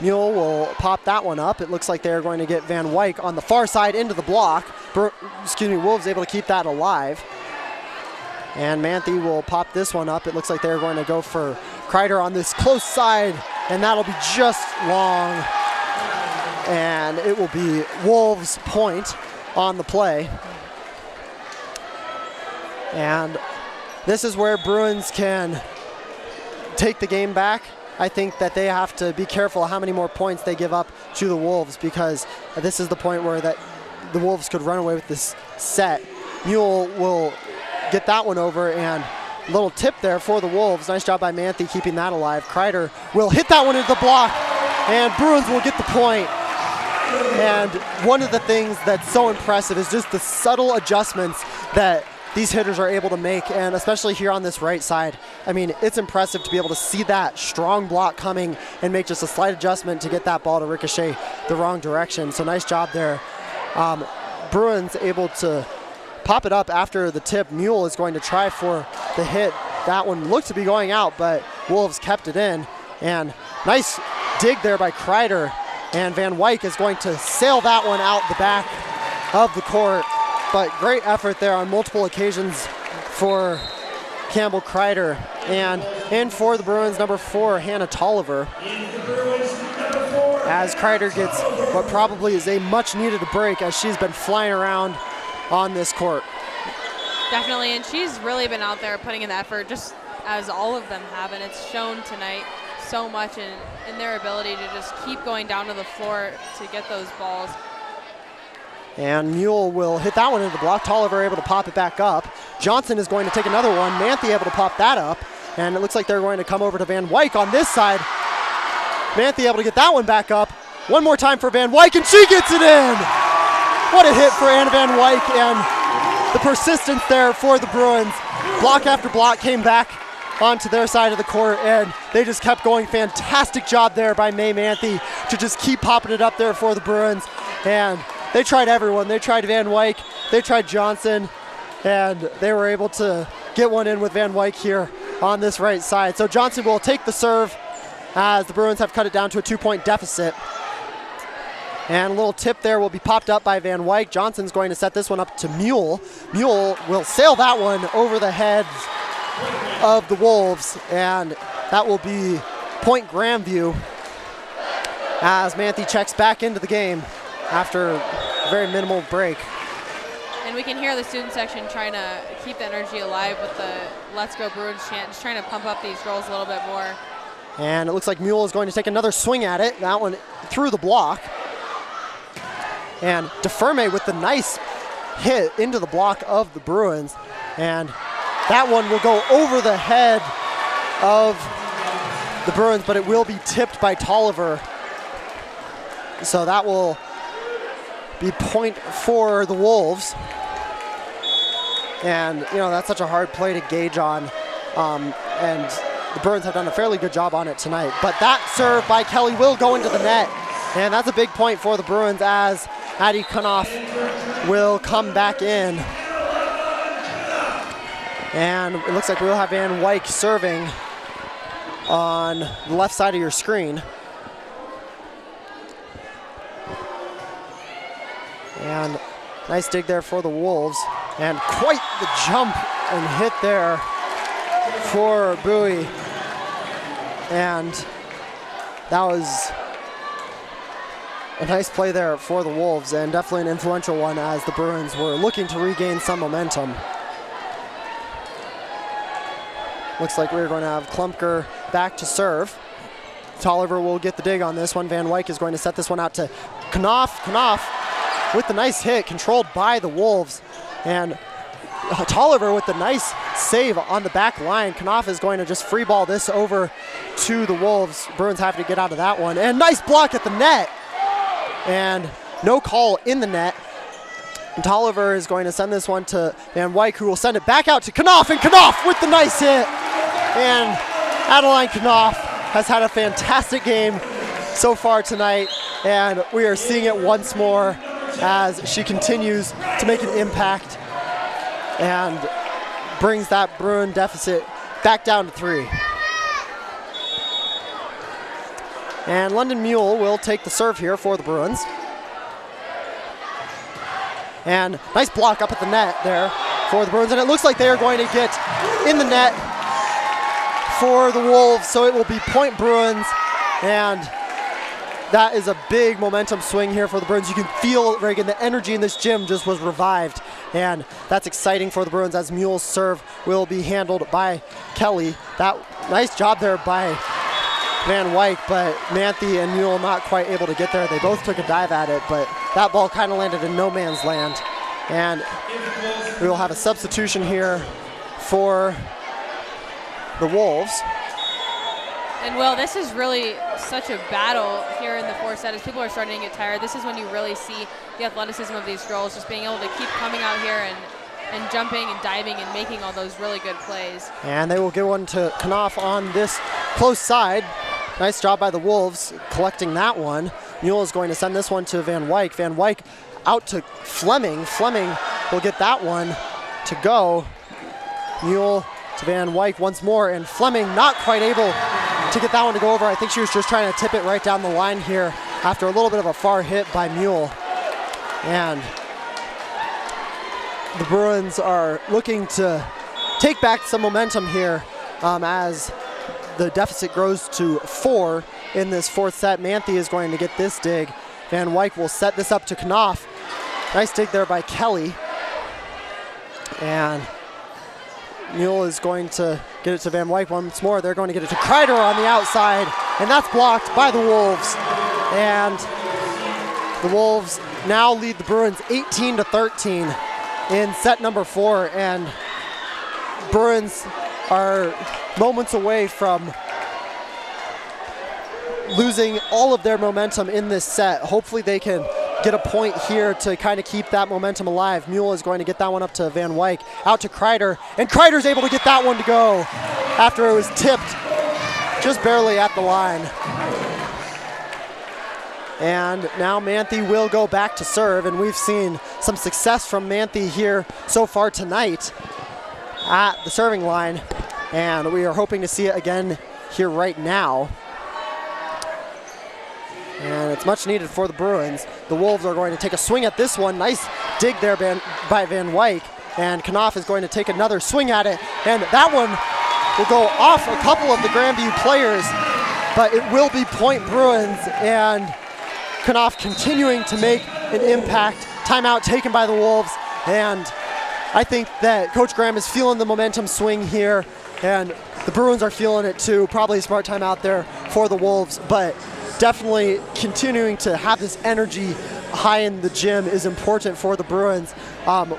Mule will pop that one up. It looks like they're going to get Van Wyk on the far side into the block. Wolves able to keep that alive. And Manthe will pop this one up. It looks like they're going to go for Kreider on this close side, and that'll be just long. And it will be Wolves' point on the play. And this is where Bruins can take the game back. I think that they have to be careful how many more points they give up to the Wolves, because this is the point where that the Wolves could run away with this set. Mule will get that one over, and a little tip there for the Wolves. Nice job by Manthe keeping that alive. Kreider will hit that one into the block, and Bruins will get the point. And one of the things that's so impressive is just the subtle adjustments that these hitters are able to make, and especially here on this right side. I mean, it's impressive to be able to see that strong block coming and make just a slight adjustment to get that ball to ricochet the wrong direction. So nice job there. Bruins able to pop it up after the tip. Mule is going to try for the hit. That one looked to be going out, but Wolves kept it in. And nice dig there by Kreider. And Van Wyk is going to sail that one out the back of the court. But great effort there on multiple occasions for Campbell Kreider. And in for the Bruins, number 4, Hannah Tolliver. As Kreider gets what probably is a much needed break, as she's been flying around on this court. Definitely, and she's really been out there putting in the effort, just as all of them have, and it's shown tonight so much in their ability to just keep going down to the floor to get those balls. And Mule will hit that one into the block. Tolliver able to pop it back up. Johnson is going to take another one. Manthe able to pop that up. And it looks like they're going to come over to Van Wyk on this side. Manthe able to get that one back up. One more time for Van Wyk, and she gets it in! What a hit for Anna Van Wyk, and the persistence there for the Bruins. Block after block came back onto their side of the court, and they just kept going. Fantastic job there by May Manthe to just keep popping it up there for the Bruins. And they tried everyone. They tried Van Wyk, they tried Johnson, and they were able to get one in with Van Wyk here on this right side. So Johnson will take the serve as the Bruins have cut it down to a 2-point deficit. And a little tip there will be popped up by Van Wyk. Johnson's going to set this one up to Mule. Mule will sail that one over the heads of the Wolves, and that will be point Grandview as Manthe checks back into the game after a very minimal break. And we can hear the student section trying to keep the energy alive with the Let's Go Bruins chant, just trying to pump up these girls a little bit more. And it looks like Mule is going to take another swing at it. That one through the block. And DeFerme with the nice hit into the block of the Bruins. And that one will go over the head of the Bruins, but it will be tipped by Tolliver. So that will be point for the Wolves. And, you know, that's such a hard play to gauge on. And the Bruins have done a fairly good job on it tonight. But that serve by Kelly will go into the net. And that's a big point for the Bruins as Addie Kunoff will come back in. And it looks like we'll have Van Wyk serving on the left side of your screen. And nice dig there for the Wolves. And quite the jump and hit there for Bowie. And that was a nice play there for the Wolves, and definitely an influential one as the Bruins were looking to regain some momentum. Looks like we're going to have Klumpker back to serve. Tolliver will get the dig on this one. Van Wyk is going to set this one out to Kunoff. Kunoff with the nice hit, controlled by the Wolves. And Tolliver with the nice save on the back line. Knopf is going to just free ball this over to the Wolves. Bruins have to get out of that one. And nice block at the net. And no call in the net. And Tolliver is going to send this one to Van Wyk, who will send it back out to Knopf, and Knopf with the nice hit. And Adeline Knopf has had a fantastic game so far tonight, and we are seeing it once more as she continues to make an impact and brings that Bruin deficit back down to 3. And London Mule will take the serve here for the Bruins. And nice block up at the net there for the Bruins. And it looks like they are going to get in the net for the Wolves. So it will be point Bruins. And that is a big momentum swing here for the Bruins. You can feel, Reagan, the energy in this gym just was revived. And that's exciting for the Bruins as Mule's serve will be handled by Kelly. That nice job there by Van Wyk, but Manthe and Mule not quite able to get there. They both took a dive at it, but that ball kind of landed in no man's land. And we will have a substitution here for the Wolves. And Will, this is really such a battle here in the fourth set as people are starting to get tired. This is when you really see the athleticism of these girls just being able to keep coming out here and jumping and diving and making all those really good plays. And they will give one to Knopf on this close side. Nice job by the Wolves collecting that one. Mule is going to send this one to Van Wyk. Van Wyk out to Fleming. Fleming will get that one to go. Mule to Van Wyk once more, and Fleming not quite able to get that one to go over. I think she was just trying to tip it right down the line here after a little bit of a far hit by Mule. And the Bruins are looking to take back some momentum here as the deficit grows to 4 in this fourth set. Manthe is going to get this dig. Van Wyk will set this up to Knopf. Nice dig there by Kelly. And Mule is going to get it to Van Wyk once more. They're going to get it to Kreider on the outside, and that's blocked by the Wolves. And the Wolves now lead the Bruins 18-13 in set number 4, and Bruins are moments away from losing all of their momentum in this set. Hopefully they can get a point here to kind of keep that momentum alive. Mule is going to get that one up to Van Wyk, out to Kreider, and Kreider's able to get that one to go after it was tipped just barely at the line. And now Manthe will go back to serve, and we've seen some success from Manthe here so far tonight at the serving line, and we are hoping to see it again here right now. And it's much needed for the Bruins. The Wolves are going to take a swing at this one. Nice dig there by Van Wyk, and Knopf is going to take another swing at it, and that one will go off a couple of the Grandview players, but it will be point Bruins, and Knopf continuing to make an impact. Timeout taken by the Wolves, and I think that Coach Graham is feeling the momentum swing here, and the Bruins are feeling it too. Probably a smart timeout there for the Wolves, but definitely continuing to have this energy high in the gym is important for the Bruins.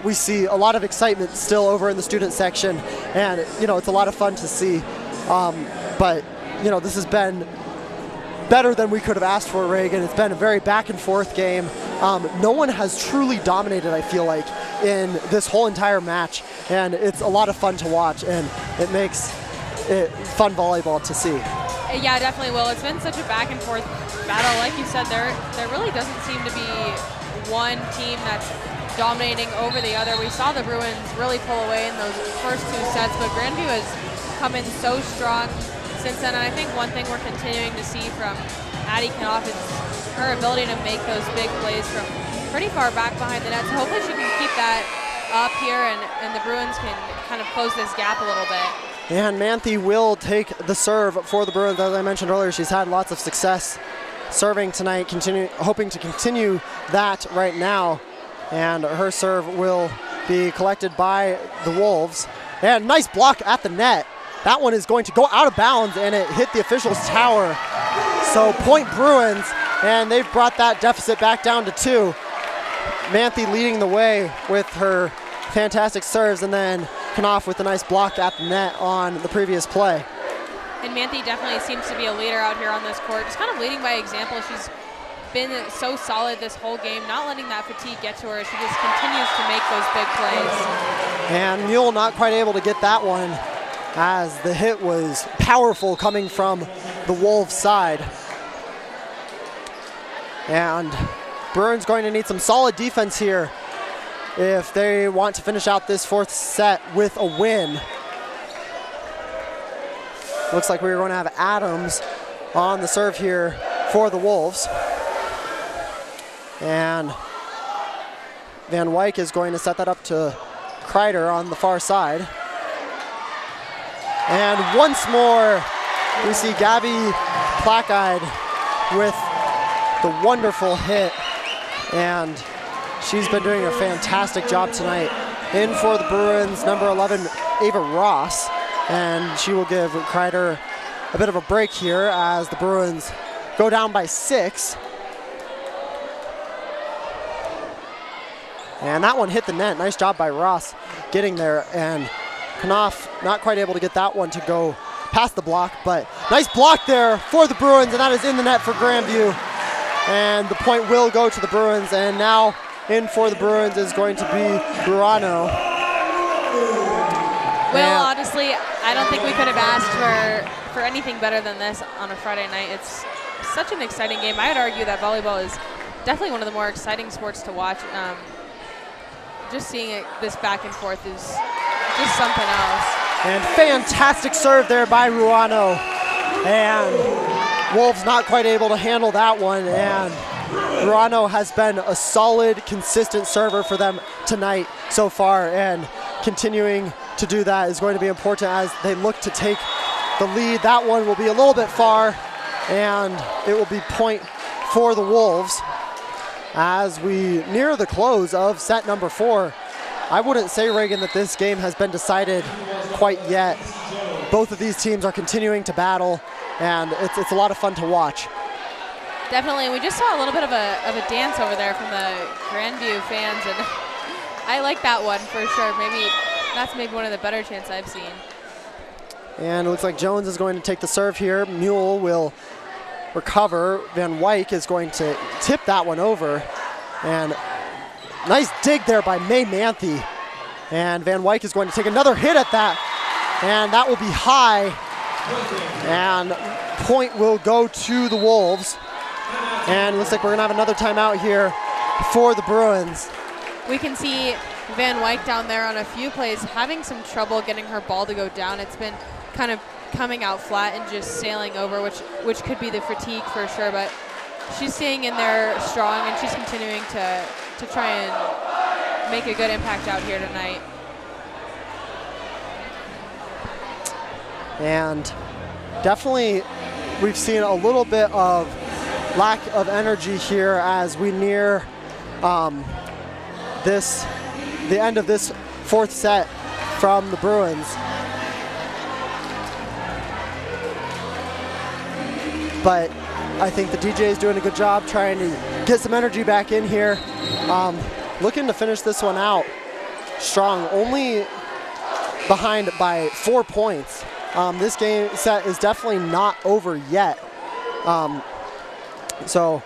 We see a lot of excitement still over in the student section, and it's a lot of fun to see. But this has been better than we could have asked for, Reagan. It's been a very back and forth game. No one has truly dominated, I feel like, in this whole entire match, and it's a lot of fun to watch, and it makes it fun volleyball to see. Yeah, definitely will. It's been such a back and forth battle. Like you said, there really doesn't seem to be one team that's dominating over the other. We saw the Bruins really pull away in those first 2 sets, but Grandview has come in so strong since then. And I think one thing we're continuing to see from Addie Knopf is her ability to make those big plays from pretty far back behind the net. So hopefully she can keep that up here, and the Bruins can kind of close this gap a little bit. And Manthe will take the serve for the Bruins. As I mentioned earlier, she's had lots of success serving tonight, hoping to continue that right now. And her serve will be collected by the Wolves. And nice block at the net. That one is going to go out of bounds, and it hit the official's tower. So point Bruins, and they've brought that deficit back down to 2. Manthe leading the way with her fantastic serves, and then Knopf with a nice block at the net on the previous play. And Manthe definitely seems to be a leader out here on this court, just kind of leading by example. She's been so solid this whole game, not letting that fatigue get to her. She just continues to make those big plays. And Mule not quite able to get that one, as the hit was powerful coming from the Wolves side. And Bruins going to need some solid defense here if they want to finish out this fourth set with a win. Looks like we're going to have Adams on the serve here for the Wolves. And Van Wyk is going to set that up to Kreider on the far side. And once more, we see Gabby Plackide with the wonderful hit. And she's been doing a fantastic job tonight. In for the Bruins, number 11, Ava Ross. And she will give Kreider a bit of a break here as the Bruins go down by 6. And that one hit the net. Nice job by Ross getting there. And Knopf not quite able to get that one to go past the block, but nice block there for the Bruins, and that is in the net for Grandview. And the point will go to the Bruins, and now in for the Bruins is going to be Burano. Well, honestly, I don't think we could have asked for anything better than this on a Friday night. It's such an exciting game. I would argue that volleyball is definitely one of the more exciting sports to watch. Just seeing this back and forth is just something else. And fantastic serve there by Ruano. And Wolves not quite able to handle that one. And Ruano has been a solid, consistent server for them tonight so far. And continuing to do that is going to be important as they look to take the lead. That one will be a little bit far, and it will be point for the Wolves as we near the close of set number 4. I wouldn't say, Reagan, that this game has been decided quite yet. Both of these teams are continuing to battle, and it's a lot of fun to watch. Definitely. We just saw a little bit of a dance over there from the Grandview fans, and I like that one for sure. That's maybe one of the better chants I've seen. And it looks like Jones is going to take the serve here. Mule will recover. Van Wyk is going to tip that one over. And nice dig there by May Manthe. And Van Wyk is going to take another hit at that. And that will be high. And point will go to the Wolves. And it looks like we're going to have another timeout here for the Bruins. We can see Van Wyk down there on a few plays having some trouble getting her ball to go down. It's been kind of coming out flat and just sailing over, which could be the fatigue for sure, but she's staying in there strong, and she's continuing to try and make a good impact out here tonight. And definitely we've seen a little bit of lack of energy here as we near the end of this fourth set from the Bruins. But I think the DJ is doing a good job trying to get some energy back in here. Looking to finish this one out strong, only behind by 4 points. This game set is definitely not over yet. So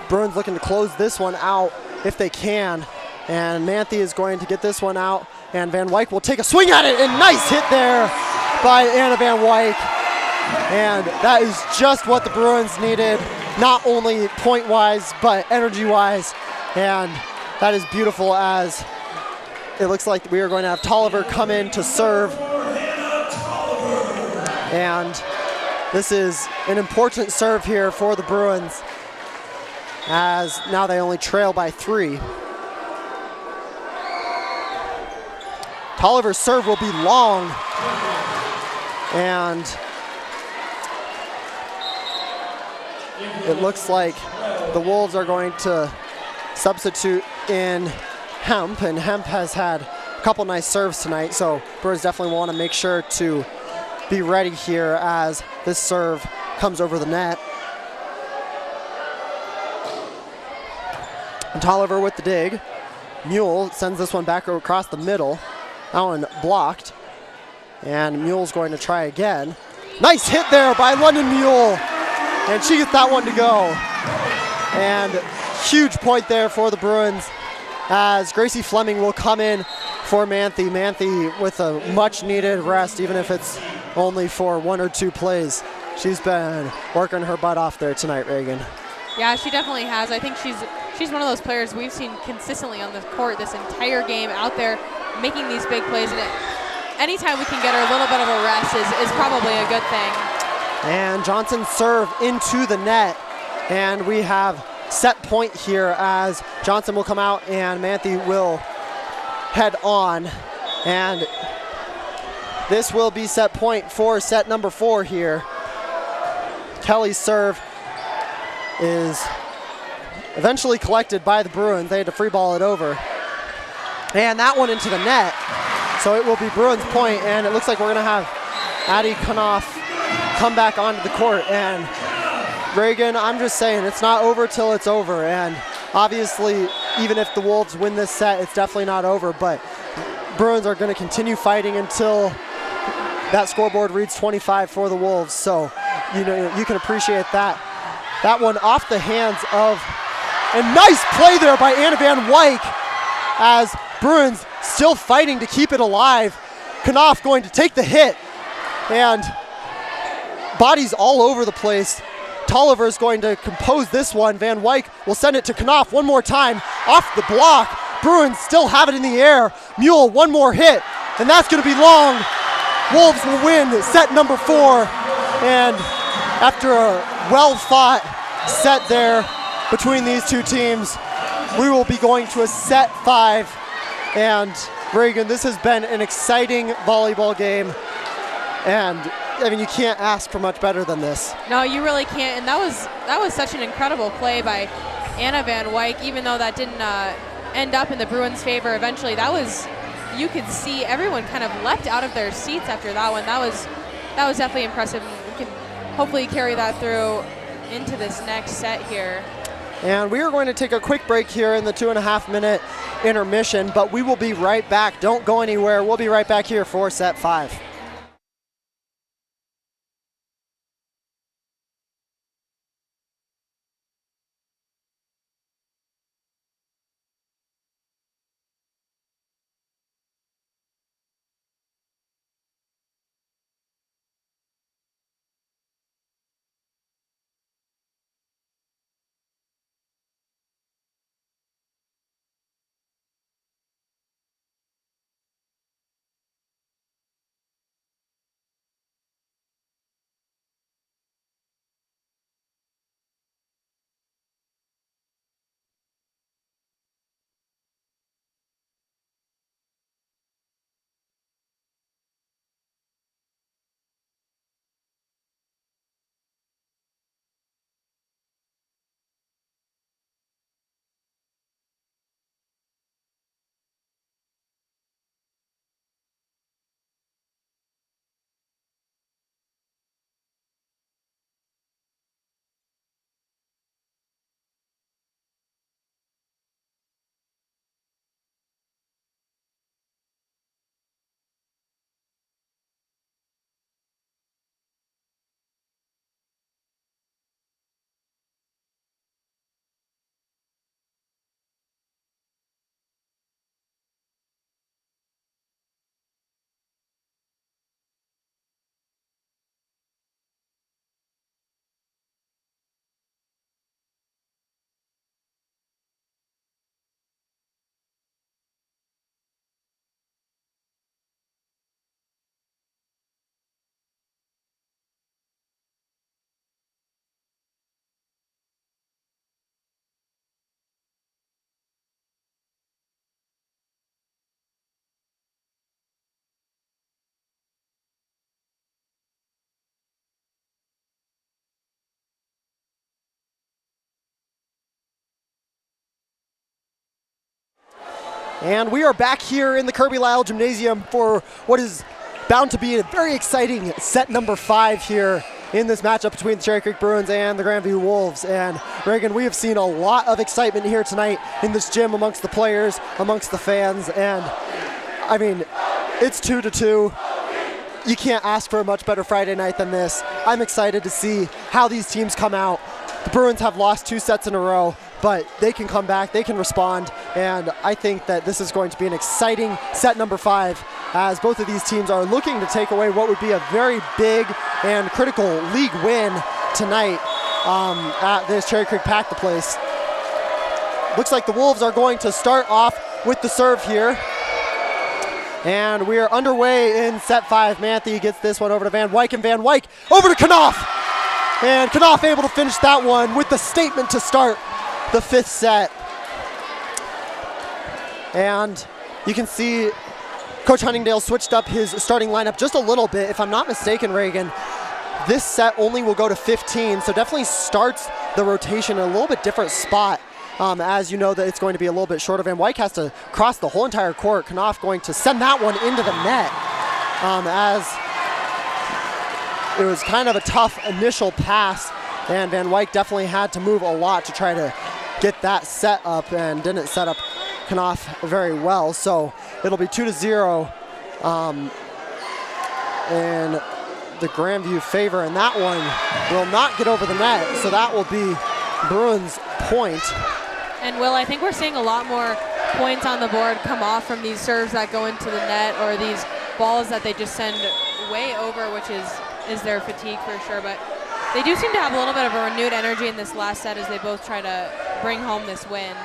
Bruins looking to close this one out if they can. And Manthe is going to get this one out, and Van Wyk will take a swing at it, and nice hit there by Anna Van Wyk. And that is just what the Bruins needed, not only point-wise, but energy-wise. And that is beautiful, as it looks like we are going to have Tolliver come in to serve. And this is an important serve here for the Bruins, as now they only trail by 3. Tolliver's serve will be long, and it looks like the Wolves are going to substitute in Hemp, and Hemp has had a couple nice serves tonight, so Bruins definitely want to make sure to be ready here as this serve comes over the net. And Tolliver with the dig. Mule sends this one back across the middle. That one blocked. And Mule's going to try again. Nice hit there by London Mule. And she gets that one to go. And huge point there for the Bruins as Gracie Fleming will come in for Manthe. Manthe with a much needed rest, even if it's only for 1 or 2 plays. She's been working her butt off there tonight, Reagan. Yeah, she definitely has. I think she's one of those players we've seen consistently on the court this entire game, out there making these big plays. And anytime we can get her a little bit of a rest is probably a good thing. And Johnson serve into the net. And we have set point here as Johnson will come out and Manthe will head on. And this will be set point for set number 4 here. Kelly's serve is eventually collected by the Bruins. They had to free ball it over. And that one into the net. So it will be Bruins point, and it looks like we're gonna have Addie Knopf come back onto the court. And Reagan, I'm just saying, it's not over till it's over. And obviously, even if the Wolves win this set, it's definitely not over, but Bruins are gonna continue fighting until that scoreboard reads 25 for the Wolves. So, you know, you can appreciate that. That one off the hands of, and nice play there by Anna Van Wyk as Bruins still fighting to keep it alive. Knopf going to take the hit, and bodies all over the place. Tolliver is going to compose this one. Van Wyk will send it to Knopf one more time, off the block. Bruins still have it in the air. Mule, one more hit, and that's gonna be long. Wolves will win set number 4, and after a well-fought set there between these two teams, we will be going to a set 5. And Reagan, this has been an exciting volleyball game, and I mean, you can't ask for much better than this. No, you really can't, and that was such an incredible play by Anna Van Wyk, even though that didn't end up in the Bruins' favor eventually. That was, you could see everyone kind of leapt out of their seats after that one. That was definitely impressive. We can hopefully carry that through into this next set here. And we are going to take a quick break here in the 2.5-minute intermission, but we will be right back. Don't go anywhere. We'll be right back here for set 5. And we are back here in the Kirby Lyle Gymnasium for what is bound to be a very exciting set number 5 here in this matchup between the Cherry Creek Bruins and the Grandview Wolves. And Reagan, we have seen a lot of excitement here tonight in this gym amongst the players, amongst the fans, and I mean, It's 2-2. You can't ask for a much better Friday night than this. I'm excited to see how these teams come out. The Bruins have lost 2 sets in a row, but they can come back, they can respond, and I think that this is going to be an exciting set number 5 as both of these teams are looking to take away what would be a very big and critical league win tonight at this Cherry Creek Pack the Place. Looks like the Wolves are going to start off with the serve here. And we are underway in set 5. Manthe gets this one over to Van Wyk, and Van Wyk over to Knopf. And Knopf able to finish that one with the statement to start the 5th set. And you can see Coach Huntingdale switched up his starting lineup just a little bit. If I'm not mistaken, Reagan, this set only will go to 15, so definitely starts the rotation in a little bit different spot. As you know that it's going to be a little bit shorter. Van Wyk has to cross the whole entire court. Knopf going to send that one into the net as it was kind of a tough initial pass, and Van Wyk definitely had to move a lot to try to get that set up and didn't set up Knopf very well. So it'll be 2-0 in the Grandview favor, and that one will not get over the net, so that will be Bruins point. And Will, I think we're seeing a lot more points on the board come off from these serves that go into the net, or these balls that they just send way over, which is their fatigue for sure. But they do seem to have a little bit of a renewed energy in this last set as they both try to bring home this win.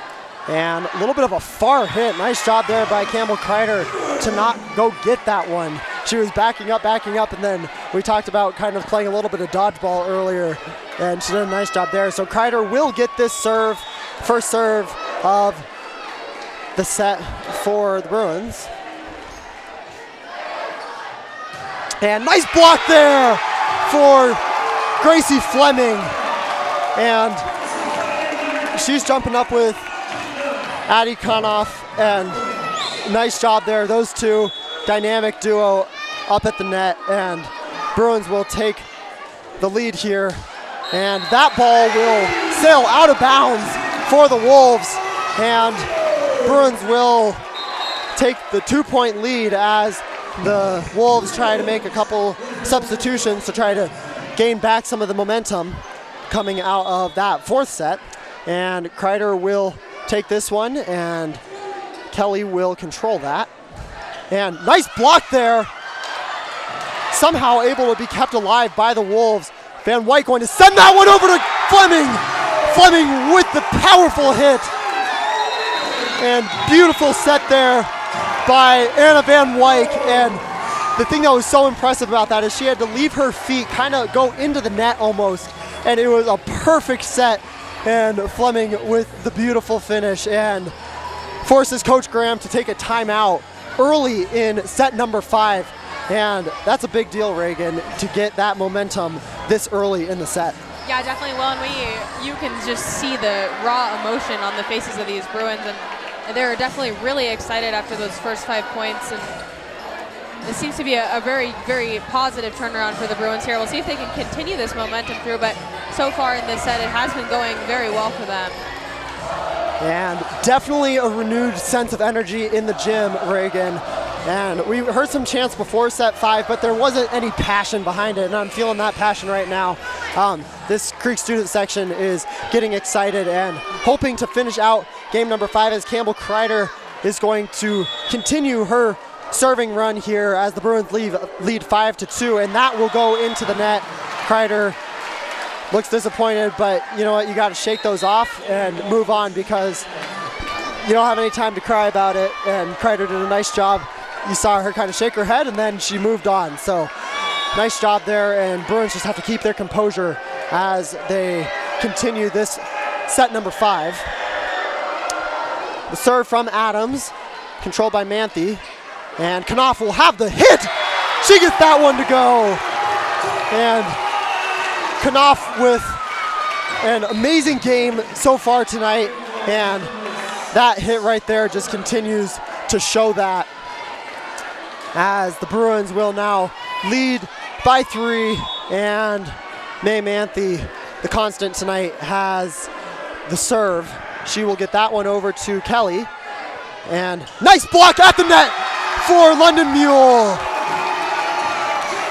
And a little bit of a far hit. Nice job there by Campbell Kreider to not go get that one. She was backing up, and then we talked about kind of playing a little bit of dodgeball earlier, and she did a nice job there. So Kreider will get this serve, first serve of the set for the Bruins. And nice block there for Gracie Fleming. And she's jumping up with Addie Knopf, and nice job there. Those two, dynamic duo up at the net, and Bruins will take the lead here. And that ball will sail out of bounds for the Wolves, and Bruins will take the 2-point lead as the Wolves try to make a couple substitutions to try to gain back some of the momentum coming out of that 4th set. And Kreider will take this one, and Kelly will control that. And nice block there. Somehow able to be kept alive by the Wolves. Van Wyk going to send that one over to Fleming. Fleming with the powerful hit. And beautiful set there by Anna Van Wyk. And the thing that was so impressive about that is she had to leave her feet, kind of go into the net almost. And it was a perfect set. And Fleming with the beautiful finish, and forces Coach Graham to take a timeout early in set number 5. And that's a big deal, Reagan, to get that momentum this early in the set. Yeah, definitely will, and you can just see the raw emotion on the faces of these Bruins, and they're definitely really excited after those first 5 points, and it seems to be a very, very positive turnaround for the Bruins here. We'll see if they can continue this momentum through, but so far in this set, it has been going very well for them. And definitely a renewed sense of energy in the gym, Reagan. And we heard some chants before set 5, but there wasn't any passion behind it, and I'm feeling that passion right now. This Creek student section is getting excited and hoping to finish out game number 5 as Campbell Kreider is going to continue her serving run here as the Bruins lead 5-2, and that will go into the net. Kreider looks disappointed, but you know what? You got to shake those off and move on because you don't have any time to cry about it, and Kreider did a nice job. You saw her kind of shake her head, and then she moved on. So nice job there, and Bruins just have to keep their composure as they continue this set number 5. The serve from Adams, controlled by Manthe, and Knopf will have the hit. She gets that one to go. And Knopf with an amazing game so far tonight, and that hit right there just continues to show that as the Bruins will now lead by 3, and May Manthe, the constant tonight, has the serve. She will get that one over to Kelly, and nice block at the net for London Mule.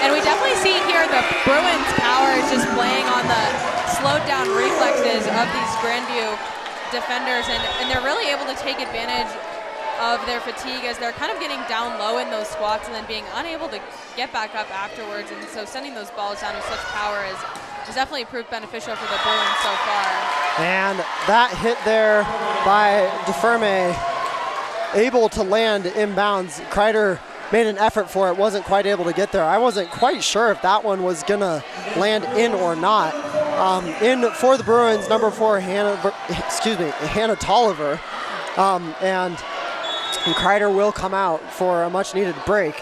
And we definitely see here the Bruins' power is just playing on the slowed down reflexes of these Grandview defenders, and they're really able to take advantage of their fatigue as they're kind of getting down low in those squats and then being unable to get back up afterwards. And so sending those balls down with such power has definitely proved beneficial for the Bruins so far. And that hit there by DeFerme, able to land inbounds. Kreider made an effort for it, wasn't quite able to get there. I wasn't quite sure if that one was gonna land in or not. In for the Bruins, number 4, Hannah Tolliver, and Kreider will come out for a much needed break.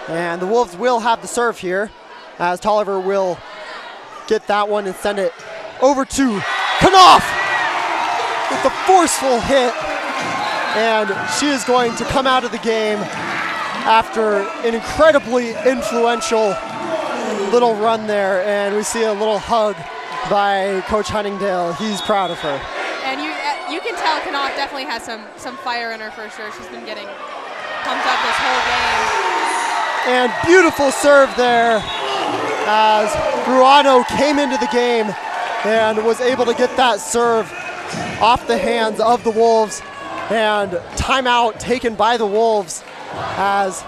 And the Wolves will have the serve here as Tolliver will get that one and send it over to Knopf with the forceful hit. And she is going to come out of the game after an incredibly influential little run there. And we see a little hug by Coach Huntingdale. He's proud of her. And you can tell Knopf definitely has some fire in her for sure. She's been getting pumped up this whole game. And beautiful serve there as Ruano came into the game and was able to get that serve off the hands of the Wolves. And timeout taken by the Wolves as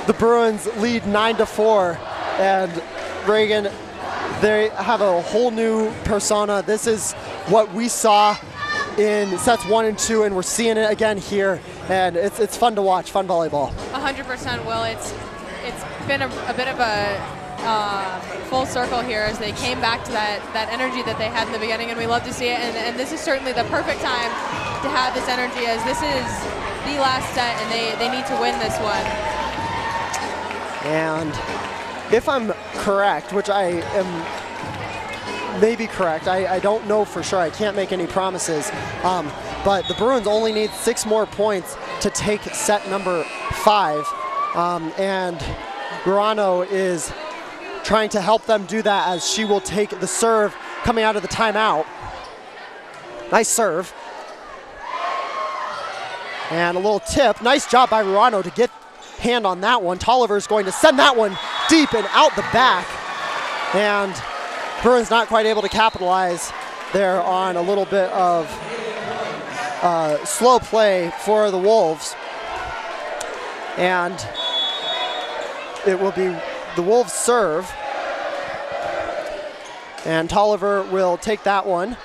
the Bruins lead 9-4. And Reagan, they have a whole new persona. This is what we saw in sets 1 and 2, and we're seeing it again here. And it's fun to watch, fun volleyball. 100% Will. It's been a bit of a full circle here as they came back to that energy that they had in the beginning, and we love to see it. And this is certainly the perfect time to have this energy, as this is the last set and they need to win this one. And if I'm correct, which I am maybe correct, I don't know for sure, I can't make any promises, but the Bruins only need 6 more points to take set number 5, and Ruano is trying to help them do that as she will take the serve coming out of the timeout. Nice serve. And a little tip. Nice job by Ruano to get hand on that one. Tolliver's going to send that one deep and out the back. And Bruins not quite able to capitalize there on a little bit of slow play for the Wolves. And it will be the Wolves serve. And Tolliver will take that one.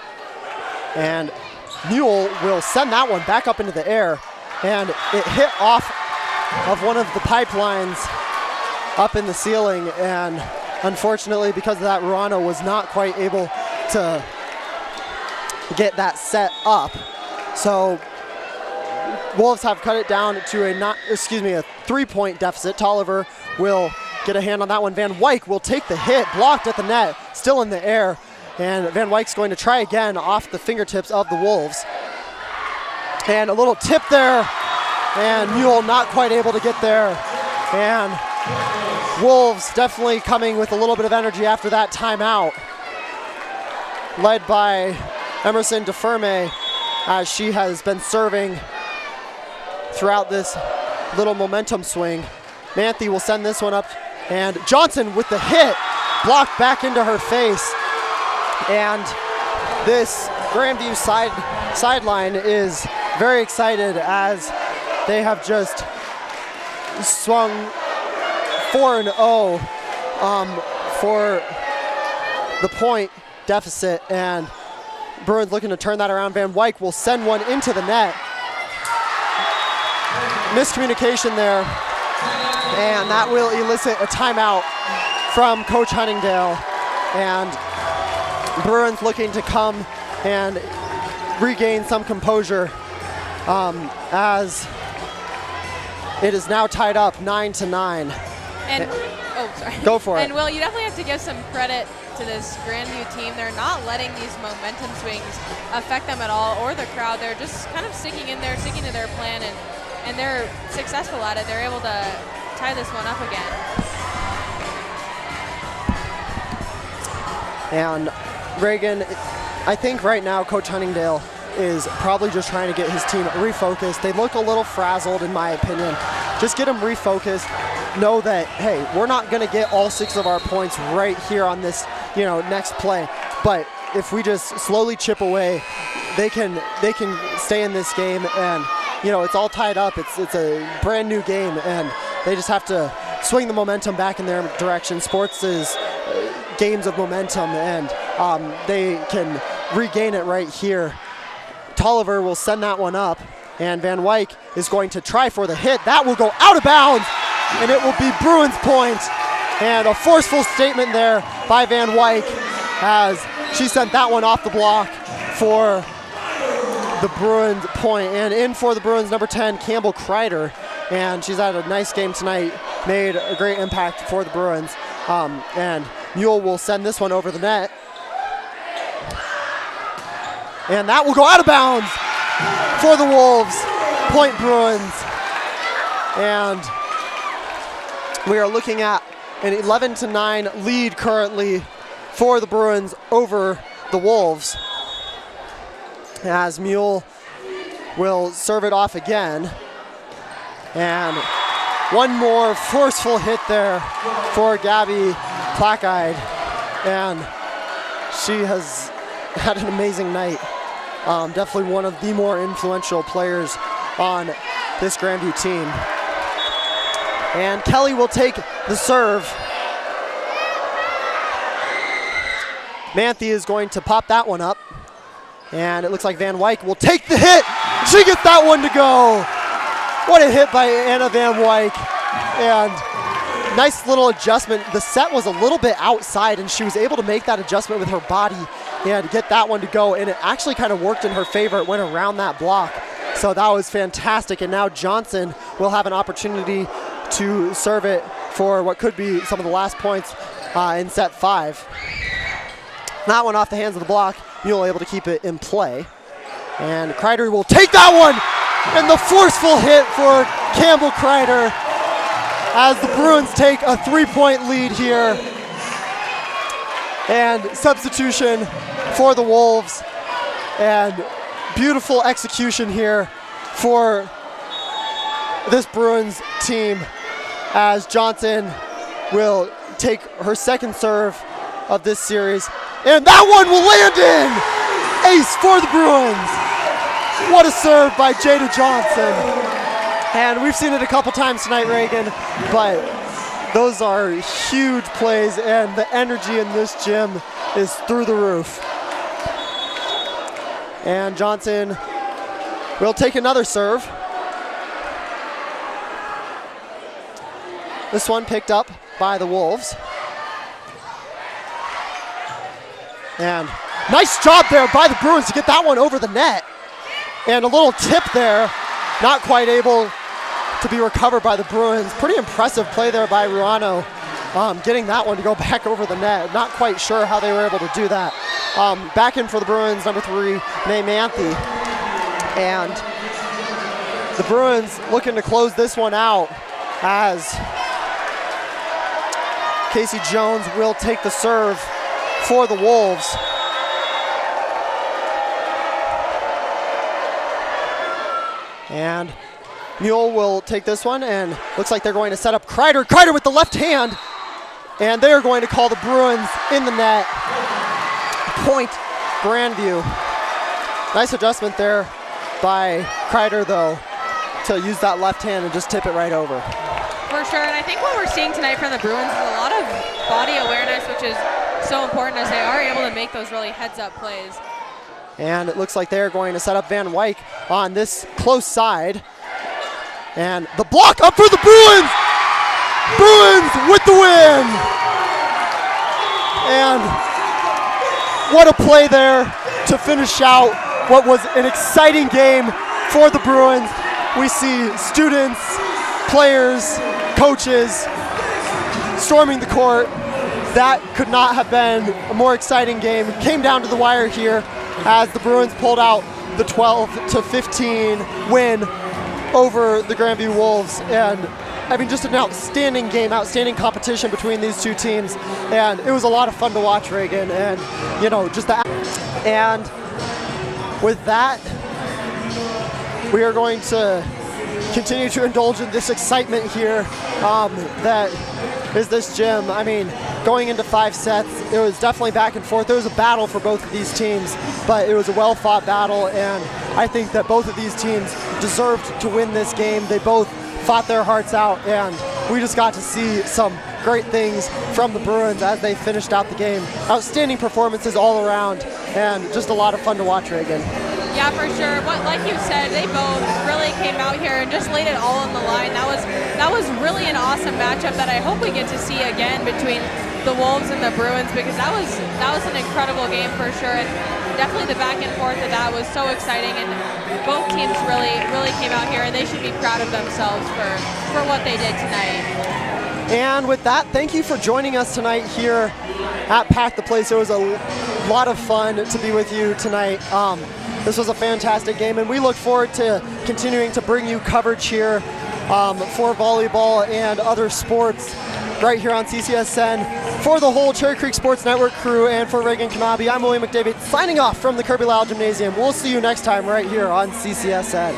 And Mule will send that one back up into the air. And it hit off of one of the pipelines up in the ceiling. And unfortunately, because of that, Ruano was not quite able to get that set up. So Wolves have cut it down to a 3-point deficit. Tolliver will get a hand on that one. Van Wyk will take the hit, blocked at the net, still in the air. And Van Wyk's going to try again off the fingertips of the Wolves. And a little tip there, and Mule not quite able to get there. And Wolves definitely coming with a little bit of energy after that timeout, led by Emerson DeFerme, as she has been serving throughout this little momentum swing. Manthe will send this one up, and Johnson with the hit, blocked back into her face. And this Grandview sideline is very excited as they have just swung 4-0 for the point deficit, and Bruins looking to turn that around. Van Wyk will send one into the net. Miscommunication there, and that will elicit a timeout from Coach Huntingdale. And Bruins looking to come and regain some composure as it is now tied up 9-9. And oh, sorry. Go for it. And Will, you definitely have to give some credit to this Grandview team. They're not letting these momentum swings affect them at all, or the crowd. They're just kind of sticking in there, sticking to their plan, and they're successful at it. They're able to tie this one up again. And Reagan, I think right now Coach Huntingdale is probably just trying to get his team refocused. They look a little frazzled, in my opinion. Just get them refocused. Know that, hey, we're not going to get all 6 of our points right here on this, next play. But if we just slowly chip away, they can stay in this game, and it's all tied up. It's a brand new game, and they just have to swing the momentum back in their direction. Sports is games of momentum, and they can regain it right here. Tolliver will send that one up, and Van Wyck is going to try for the hit. That will go out of bounds, and it will be Bruins point. And a forceful statement there by Van Wyck as she sent that one off the block for the Bruins point. And in for the Bruins, number 10, Campbell Kreider. And she's had a nice game tonight, made a great impact for the Bruins. And Mule will send this one over the net. And that will go out of bounds for the Wolves. Point Bruins. And we are looking at an 11-9 lead currently for the Bruins over the Wolves, as Mule will serve it off again. And one more forceful hit there for Gabby Plackide, and she has had an amazing night. Definitely one of the more influential players on this Grandview team. And Kelly will take the serve. Manthe is going to pop that one up. And it looks like Van Wyck will take the hit. She gets that one to go. What a hit by Anna Van Wyck. And nice little adjustment. The set was a little bit outside, and she was able to make that adjustment with her body and get that one to go. And it actually kind of worked in her favor. It went around that block. So that was fantastic. And now Johnson will have an opportunity to serve it for what could be some of the last points in set 5. That one off the hands of the block. Mule able to keep it in play. And Kreider will take that one! And the forceful hit for Campbell Kreider as the Bruins take a 3-point lead here. And substitution for the Wolves. And beautiful execution here for this Bruins team as Johnson will take her second serve of this series. And that one will land in! Ace for the Bruins! What a serve by Jada Johnson. And we've seen it a couple times tonight, Reagan, but those are huge plays, and the energy in this gym is through the roof. And Johnson will take another serve. This one picked up by the Wolves. And nice job there by the Bruins to get that one over the net. And a little tip there, not quite able to be recovered by the Bruins. Pretty impressive play there by Ruano, getting that one to go back over the net. Not quite sure how they were able to do that. Back in for the Bruins, number 3, Mae Manthe. And the Bruins looking to close this one out as Casey Jones will take the serve for the Wolves. And Mule will take this one, and looks like they're going to set up Kreider. Kreider with the left hand, and they are going to call the Bruins in the net. Point Grandview. Nice adjustment there by Kreider, though, to use that left hand and just tip it right over. For sure, and I think what we're seeing tonight from the Bruins is a lot of body awareness, which is so important as they are able to make those really heads-up plays. And it looks like they're going to set up Van Wyck on this close side. And the block up for the Bruins! Bruins with the win! And what a play there to finish out what was an exciting game for the Bruins. We see students, players, coaches storming the court. That could not have been a more exciting game. It came down to the wire here as the Bruins pulled out the 12-15 win over the Grandview Wolves. And I mean, just an outstanding game, outstanding competition between these two teams. And it was a lot of fun to watch, Reagan. And, you know, just the... And with that, we are going to continue to indulge in this excitement here that is this gym. I mean, going into 5 sets, it was definitely back and forth. It was a battle for both of these teams, but it was a well-fought battle, and I think that both of these teams deserved to win this game. They both fought their hearts out, and we just got to see some great things from the Bruins as they finished out the game. Outstanding performances all around, and just a lot of fun to watch, Reagan. Yeah, for sure. Like you said, they both really came out here and just laid it all on the line. That was really an awesome matchup that I hope we get to see again between the Wolves and the Bruins, because that was an incredible game for sure. And definitely the back and forth of that was so exciting, and both teams really came out here, and they should be proud of themselves for what they did tonight. And with that, thank you for joining us tonight here at Pack the Place. It was a lot of fun to be with you tonight. This was a fantastic game, and we look forward to continuing to bring you coverage here for volleyball and other sports right here on CCSN. For the whole Cherry Creek Sports Network crew and for Reagan Kanabe, I'm William McDavid signing off from the Kirby Lyle Gymnasium. We'll see you next time right here on CCSN.